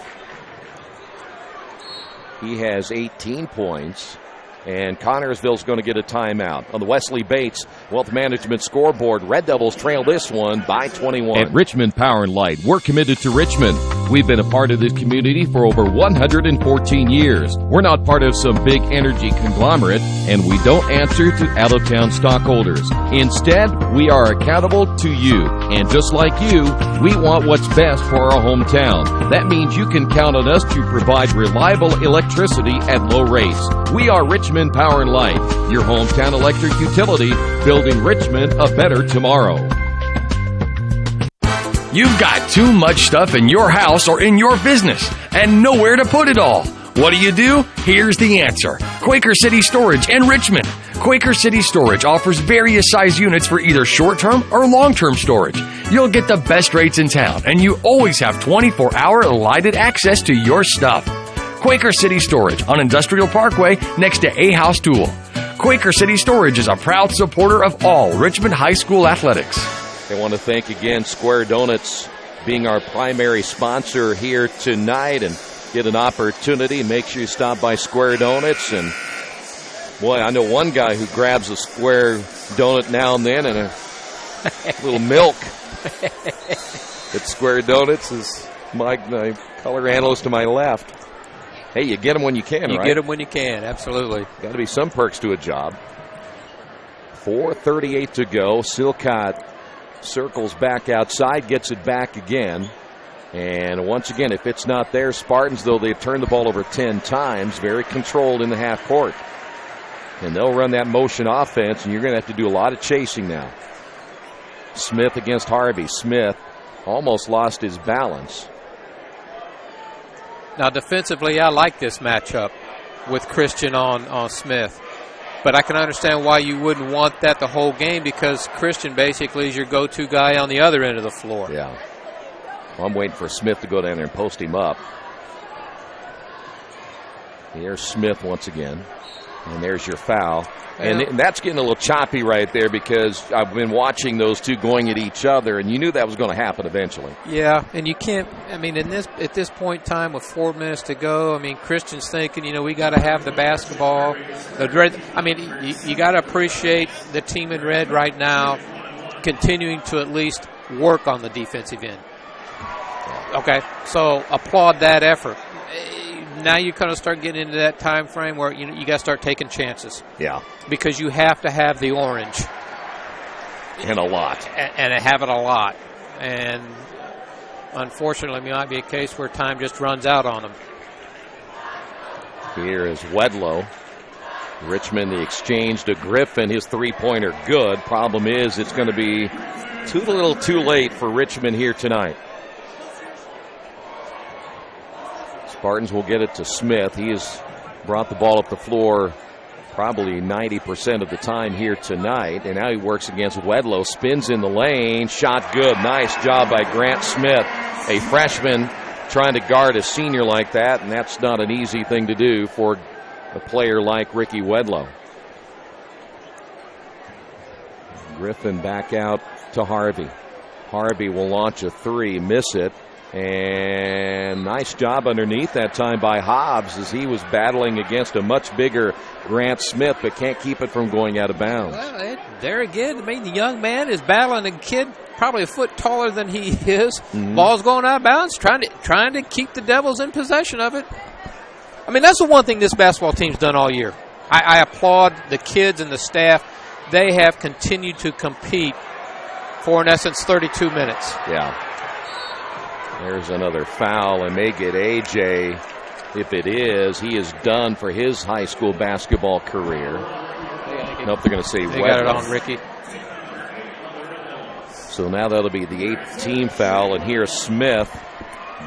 He has 18 points. And Connersville's going to get a timeout. On the Wesley Bates Wealth Management scoreboard, Red Devils trail this one by 21.
At Richmond Power and Light, we're committed to Richmond. We've been a part of this community for over 114 years. We're not part of some big energy conglomerate, and we don't answer to out-of-town stockholders. Instead, we are accountable to you. And just like you, we want what's best for our hometown. That means you can count on us to provide reliable electricity at low rates. We are Richmond Power and Light, your hometown electric utility, building Richmond a better tomorrow.
You've got too much stuff in your house or in your business and nowhere to put it all. What do? Here's the answer. Quaker City Storage in Richmond. Quaker City Storage offers various size units for either short-term or long-term storage. You'll get the best rates in town, and you always have 24-hour lighted access to your stuff. Quaker City Storage on Industrial Parkway next to A House Tool. Quaker City Storage is a proud supporter of all Richmond High School athletics.
I want to thank again Square Donuts being our primary sponsor here tonight, and get an opportunity. Make sure you stop by Square Donuts. And boy, I know one guy who grabs a Square Donut now and then and a little milk. At Square Donuts is my color analyst to my left. Hey, you get them when you can, right?
You get them when you can, absolutely.
Got to be some perks to a job. 4:38 to go. Silcott circles back outside, gets it back again. And once again, if it's not there, Spartans, though they've turned the ball over 10 times, very controlled in the half court. And they'll run that motion offense, and you're going to have to do a lot of chasing now. Smith against Harvey. Smith almost lost his balance.
Now, defensively, I like this matchup with Christian on Smith. But I can understand why you wouldn't want that the whole game, because Christian basically is your go-to guy on the other end of the floor.
Yeah. Well, I'm waiting for Smith to go down there and post him up. Here's Smith once again. And there's your foul. And that's getting a little choppy right there, because I've been watching those two going at each other, and you knew that was going to happen eventually.
Yeah, and you can't, I mean, at this point in time with 4 minutes to go, I mean, Christian's thinking, we got to have the basketball. You got to appreciate the team in red right now continuing to at least work on the defensive end. Okay, so applaud that effort. now you're going to start getting into that time frame where you got to start taking chances.
Yeah.
Because you have to have the orange.
And a lot.
And have it a lot. And unfortunately, it might be a case where time just runs out on them.
Here is Wedlow. Richmond, the exchange to Griffin. His three-pointer good. Problem is it's going to be too little too late for Richmond here tonight. Spartans will get it to Smith. He has brought the ball up the floor probably 90% of the time here tonight. And now he works against Wedlow. Spins in the lane. Shot good. Nice job by Grant Smith. A freshman trying to guard a senior like that. And that's not an easy thing to do for a player like Ricky Wedlow. Griffin back out to Harvey. Harvey will launch a three. Miss it. And nice job underneath that time by Hobbs as he was battling against a much bigger Grant Smith, but can't keep it from going out of bounds.
Well, there again, I mean, the young man is battling a kid probably a foot taller than he is. Mm-hmm. Ball's going out of bounds, trying to keep the Devils in possession of it. I mean, that's the one thing this basketball team's done all year. I applaud the kids and the staff. They have continued to compete for, in essence, 32 minutes.
Yeah. There's another foul, and may get A.J. If it is, he is done for his high school basketball career. Nope, they're going to say
they got it on Ricky.
So now that'll be the 8th team foul, and here's Smith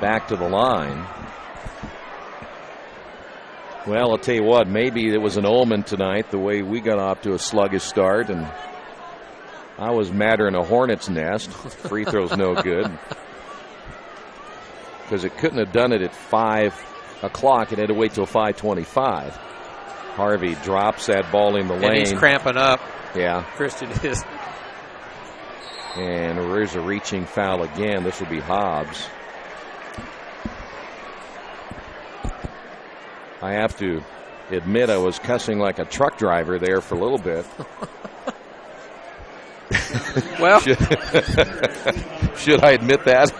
back to the line. Well, I'll tell you what, maybe it was an omen tonight, the way we got off to a sluggish start, and I was madder than a hornet's nest. Free throw's no good. Because it couldn't have done it at 5 o'clock. It had to wait till 5:25. Harvey drops that ball in the lane.
And he's cramping up.
Yeah.
Christian is.
And there's a reaching foul again. This will be Hobbs. I have to admit I was cussing like a truck driver there for a little bit.
Well,
should I admit that?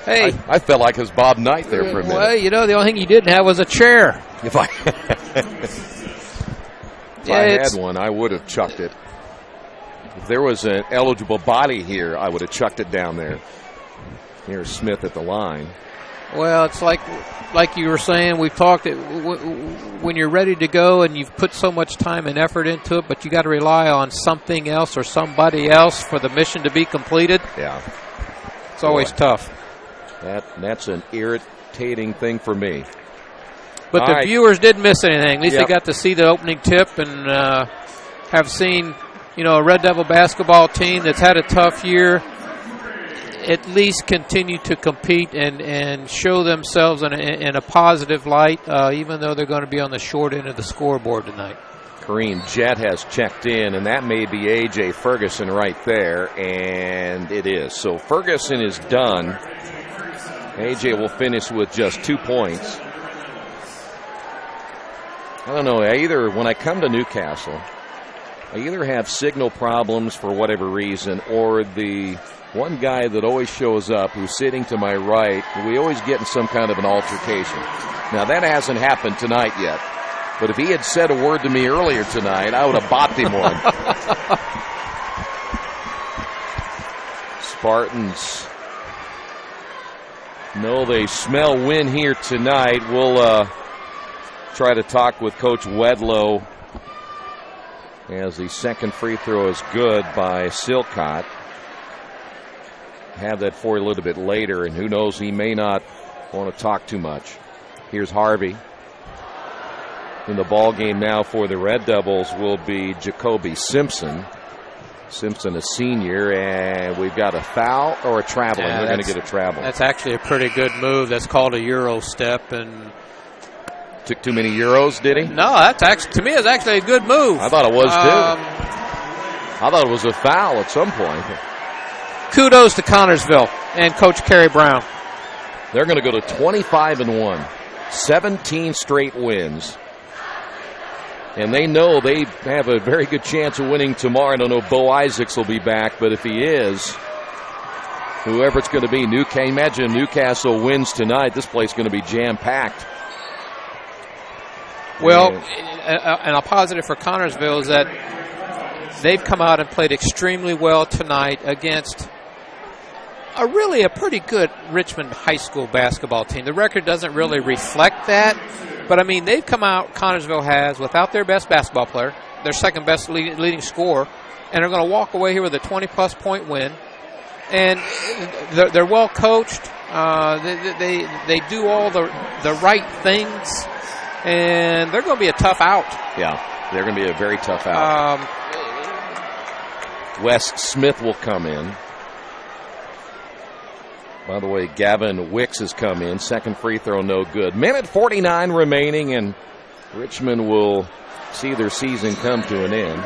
Hey,
I felt like it was Bob Knight there for a minute.
Well, you know, the only thing you didn't have was a chair.
If I had one, I would have chucked it. If there was an eligible body here, I would have chucked it down there. Here's Smith at the line.
Well, it's like you were saying, we've talked, when you're ready to go and you've put so much time and effort into it, but you got to rely on something else or somebody else for the mission to be completed.
Yeah.
It's always tough.
That's an irritating thing for me.
But the viewers didn't miss anything. At least they got to see the opening tip and have seen, a Red Devil basketball team that's had a tough year at least continue to compete and show themselves in a positive light, even though they're going to be on the short end of the scoreboard tonight.
Kareem Jett has checked in, and that may be A.J. Ferguson right there, and it is. So Ferguson is done. A.J. will finish with just 2 points. I don't know, when I come to Newcastle, I either have signal problems for whatever reason, or the one guy that always shows up who's sitting to my right, we always get in some kind of an altercation. Now, that hasn't happened tonight yet. But if he had said a word to me earlier tonight, I would have bopped him one. Spartans know they smell win here tonight. We'll try to talk with Coach Wedlow as the second free throw is good by Silcott. Have that for you a little bit later, and who knows, he may not want to talk too much. Here's Harvey. In the ball game now for the Red Devils will be Jacoby Simpson. Simpson, a senior, and we've got a foul or a travel. Yeah, we're going to get a travel.
That's actually a pretty good move. That's called a Euro step, and
took too many Euros, did he?
No, that's actually, to me, it's actually a good move.
I thought it was too. I thought it was a foul at some point.
Kudos to Connersville and Coach Kerry Brown.
They're going to go to 25-1, 17 straight wins. And they know they have a very good chance of winning tomorrow. I don't know if Bo Isaacs will be back, but if he is, whoever it's going to be, imagine Newcastle wins tonight. This place is going to be jam-packed.
Well, and a positive for Connersville is that they've come out and played extremely well tonight against a pretty good Richmond high school basketball team. The record doesn't really reflect that, but, I mean, they've come out, Connersville has, without their best basketball player, their second best leading scorer, and they're going to walk away here with a 20-plus point win. And they're well coached. They do all the right things, and they're going to be a tough out.
Yeah, they're going to be a very tough out. Wes Smith will come in. By the way, Gavin Wicks has come in. Second free throw, no good. Minute 49 remaining, and Richmond will see their season come to an end.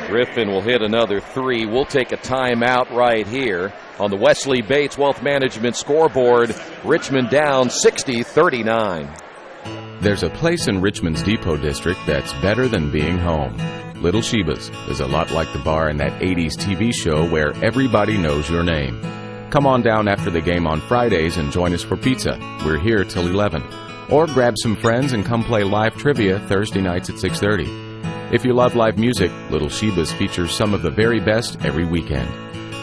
Griffin will hit another three. We'll take a timeout right here on the Wesley Bates Wealth Management scoreboard. Richmond down 60-39.
There's a place in Richmond's Depot District that's better than being home. Little Sheba's is a lot like the bar in that 80s TV show where everybody knows your name. Come on down after the game on Fridays and join us for pizza. We're here till 11. Or grab some friends and come play live trivia Thursday nights at 6:30. If you love live music, Little Sheba's features some of the very best every weekend.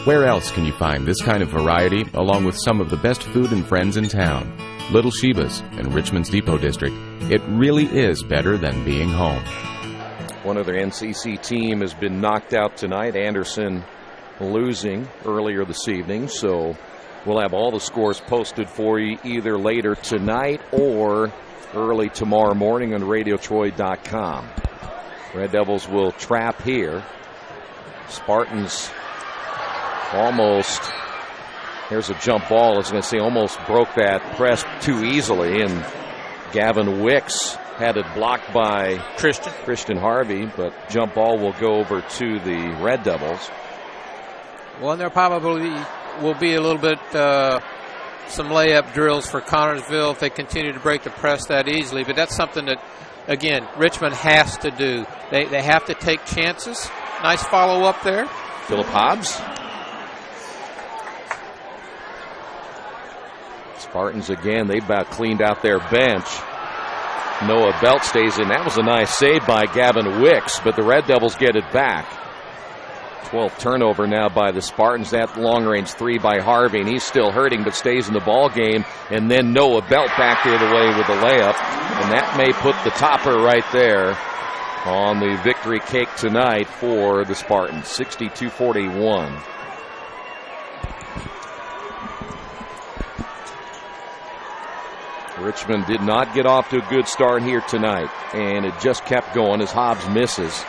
Where else can you find this kind of variety along with some of the best food and friends in town? Little Sheba's in Richmond's Depot District. It really is better than being home.
One other NCC team has been knocked out tonight. Anderson losing earlier this evening, so we'll have all the scores posted for you either later tonight or early tomorrow morning on radiotroy.com. Red Devils will trap here. Spartans almost, here's a jump ball, I was going to say, almost broke that press too easily, and Gavin Wicks had it blocked by Christian Harvey, but jump ball will go over to the Red Devils.
Well, there probably will be a little bit some layup drills for Connersville if they continue to break the press that easily. But that's something that, again, Richmond has to do. They have to take chances. Nice follow-up there.
Phillip Hobbs. Spartans again, they about cleaned out their bench. Noah Belt stays in. That was a nice save by Gavin Wicks, but the Red Devils get it back. 12th turnover now by the Spartans. That long-range three by Harvey, and he's still hurting but stays in the ball game. And then Noah Belt back the other way with a layup, and that may put the topper right there on the victory cake tonight for the Spartans, 62-41. Richmond did not get off to a good start here tonight, and it just kept going as Hobbs misses.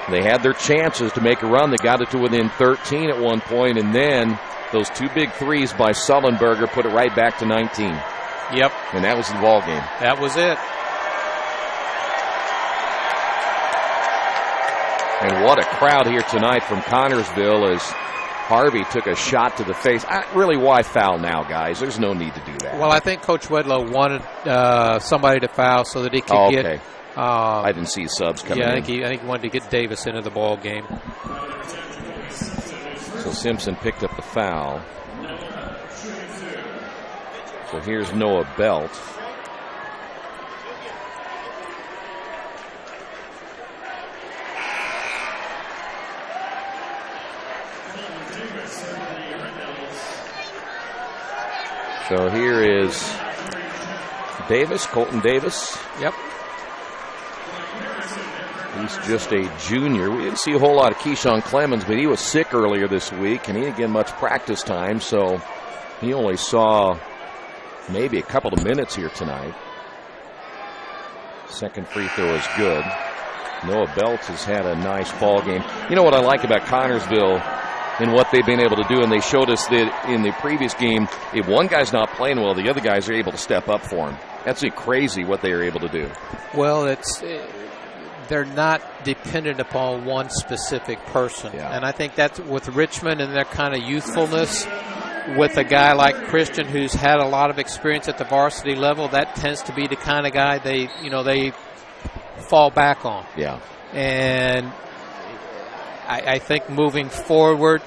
They had their chances to make a run. They got it to within 13 at one point, and then those two big threes by Sullenberger put it right back to 19.
Yep.
And that was the ball game.
That was it.
And what a crowd here tonight from Connersville as Harvey took a shot to the face. Really, why foul now, guys? There's no need to do that.
Well, I think Coach Wedlow wanted somebody to foul so that he could get...
I didn't see subs coming in.
I think he wanted to get Davis into the ball game.
So Simpson picked up the foul. So here's Noah Belt. So here is Davis, Colton Davis.
Yep.
He's just a junior. We didn't see a whole lot of Keyshawn Clemens, but he was sick earlier this week, and he didn't get much practice time, so he only saw maybe a couple of minutes here tonight. Second free throw is good. Noah Belt has had a nice ball game. You know what I like about Connersville and what they've been able to do, and they showed us that in the previous game, if one guy's not playing well, the other guys are able to step up for him. That's crazy what they are able to do.
Well, they're not dependent upon one specific person.
Yeah.
And I think that's with Richmond and their kind of youthfulness, with a guy like Christian who's had a lot of experience at the varsity level, that tends to be the kind of guy they fall back on.
Yeah.
And I think moving forward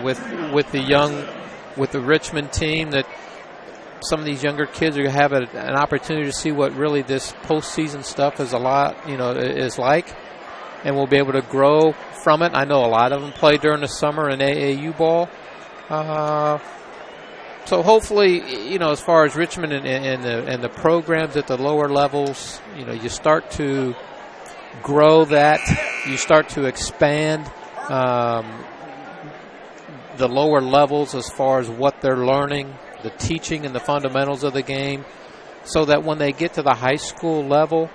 with the Richmond team, that some of these younger kids are going to have an opportunity to see what really this postseason stuff is is like, and we'll be able to grow from it. I know a lot of them play during the summer in AAU ball. So hopefully, as far as Richmond and the programs at the lower levels, you start to grow that. You start to expand the lower levels as far as what they're learning, the teaching and the fundamentals of the game, so that when they get to the high school level,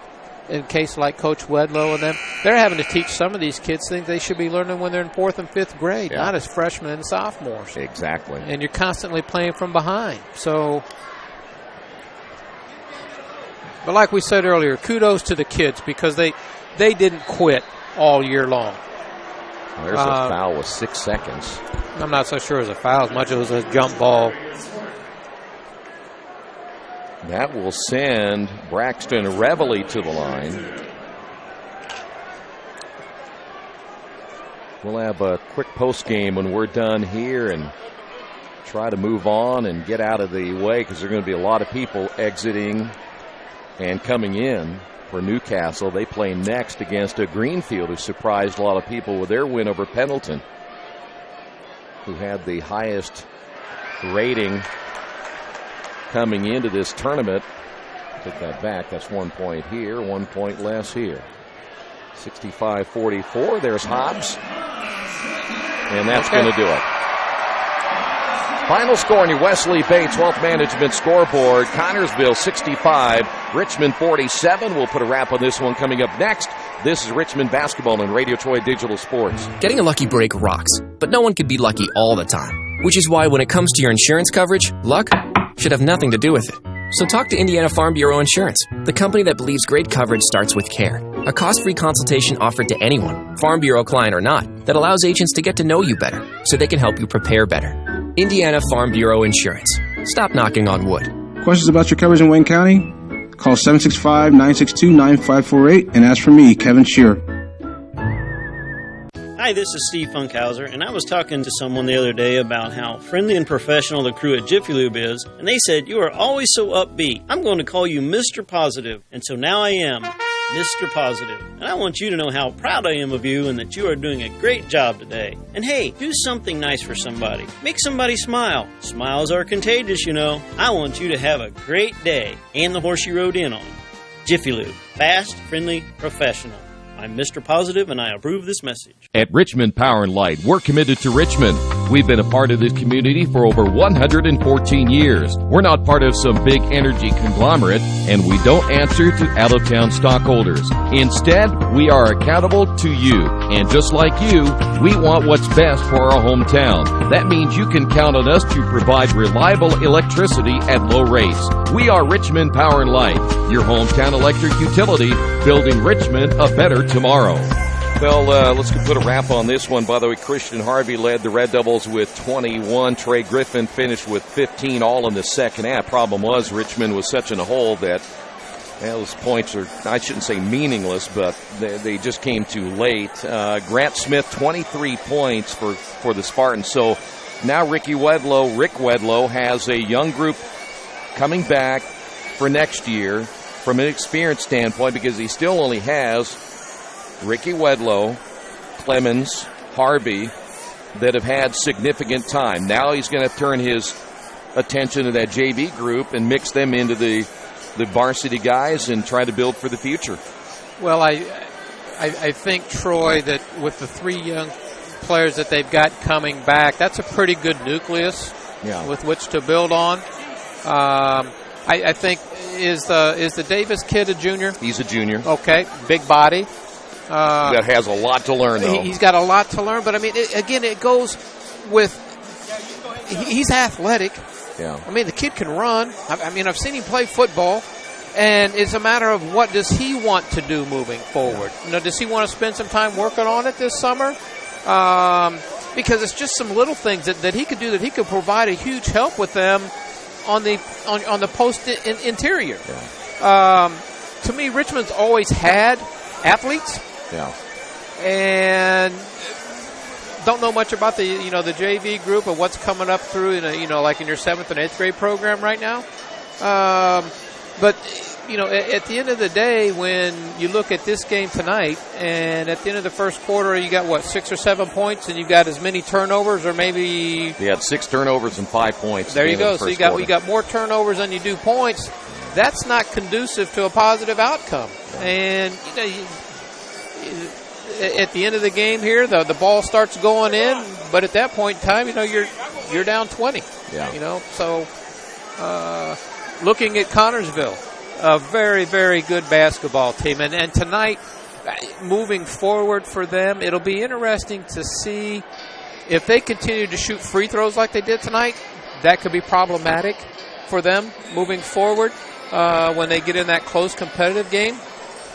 in case like Coach Wedlow and them, they're having to teach some of these kids things they should be learning when they're in 4th and 5th grade, not as freshmen and sophomores.
Exactly.
And you're constantly playing from behind. So, but like we said earlier, kudos to the kids because they didn't quit all year long.
Well, there's a foul with 6 seconds.
I'm not so sure it was a foul as much as it was a jump ball.
That will send Braxton Reveille to the line. We'll have a quick post game when we're done here and try to move on and get out of the way because there are going to be a lot of people exiting and coming in for Newcastle. They play next against a Greenfield who surprised a lot of people with their win over Pendleton, who had the highest rating coming into this tournament. Take that back. That's 1 point here, 1 point less here. 65-44. There's Hobbs. And that's going to do it. Final score on your Wesley Bates Wealth Management scoreboard. Connersville 65, Richmond 47. We'll put a wrap on this one coming up next. This is Richmond Basketball and Radio Troy Digital Sports.
Getting a lucky break rocks, but no one can be lucky all the time. Which is why when it comes to your insurance coverage, luck should have nothing to do with it. So talk to Indiana Farm Bureau Insurance, the company that believes great coverage starts with care. A cost-free consultation offered to anyone, Farm Bureau client or not, that allows agents to get to know you better so they can help you prepare better. Indiana Farm Bureau Insurance. Stop knocking on wood.
Questions about your coverage in Wayne County? Call 765-962-9548 and ask for me, Kevin Shearer.
Hi, this is Steve Funkhauser, and I was talking to someone the other day about how friendly and professional the crew at Jiffy Lube is, and they said, "You are always so upbeat. I'm going to call you Mr. Positive." And so now I am Mr. Positive. And I want you to know how proud I am of you and that you are doing a great job today. And hey, do something nice for somebody. Make somebody smile. Smiles are contagious, you know. I want you to have a great day and the horse you rode in on. Jiffy Lube. Fast, friendly, professional. I'm Mr. Positive, and I approve this message.
At Richmond Power & Light, we're committed to Richmond. We've been a part of this community for over 114 years. We're not part of some big energy conglomerate, and we don't answer to out-of-town stockholders. Instead, we are accountable to you. And just like you, we want what's best for our hometown. That means you can count on us to provide reliable electricity at low rates. We are Richmond Power & Light, your hometown electric utility, building Richmond a better tomorrow.
Well, let's put a wrap on this one. By the way, Christian Harvey led the Red Devils with 21. Trey Griffin finished with 15 all in the second half. Problem was Richmond was such in a hole that those points are, I shouldn't say meaningless, but they just came too late. Grant Smith, 23 points for the Spartans. So now Rick Wedlow has a young group coming back for next year from an experience standpoint because he still only has Ricky Wedlow, Clemens, Harvey that have had significant time. Now he's going to turn his attention to that JV group and mix them into the varsity guys and try to build for the future.
Well, I think, Troy, that with the three young players that they've got coming back, that's a pretty good nucleus with which to build on. I think, is the Davis kid a junior?
He's a junior.
Okay, big body.
That has a lot to learn, though.
He's got a lot to learn, but I mean, it goes with he's athletic.
Yeah.
I mean, the kid can run. I mean, I've seen him play football, and it's a matter of what does he want to do moving forward. You know, does he want to spend some time working on it this summer? Because it's just some little things that he could do that he could provide a huge help with them on the post interior. Yeah. To me, Richmond's always had athletes.
Yeah.
And don't know much about the the JV group and what's coming up through in like in your 7th and 8th grade program right now. But at the end of the day, when you look at this game tonight, and at the end of the first quarter, you got 6 or 7 points, and you've got as many turnovers, or maybe
they had 6 turnovers and 5 points.
There you go. So you got more turnovers than you do points. That's not conducive to a positive outcome. And at the end of the game here, the ball starts going in, but at that point in time, you're down 20.
Yeah.
So looking at Connersville, a very, very good basketball team. And tonight, moving forward for them, it'll be interesting to see if they continue to shoot free throws like they did tonight. That could be problematic for them moving forward when they get in that close competitive game.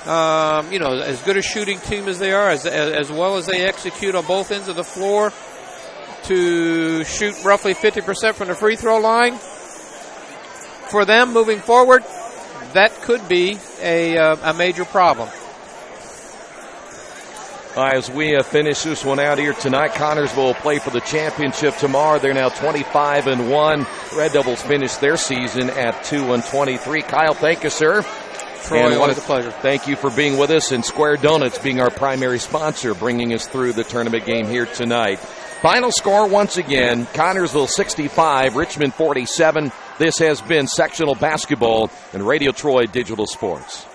As good a shooting team as they are, as well as they execute on both ends of the floor to shoot roughly 50% from the free throw line. For them moving forward, that could be a major problem.
As we finish this one out here tonight, Connersville will play for the championship tomorrow. They're now 25-1. Red Devils finished their season at 2-23. Kyle, thank you, sir.
Troy, always a pleasure.
Thank you for being with us, and Square Donuts being our primary sponsor, bringing us through the tournament game here tonight. Final score once again, Connersville 65, Richmond 47. This has been Sectional Basketball and Radio Troy Digital Sports.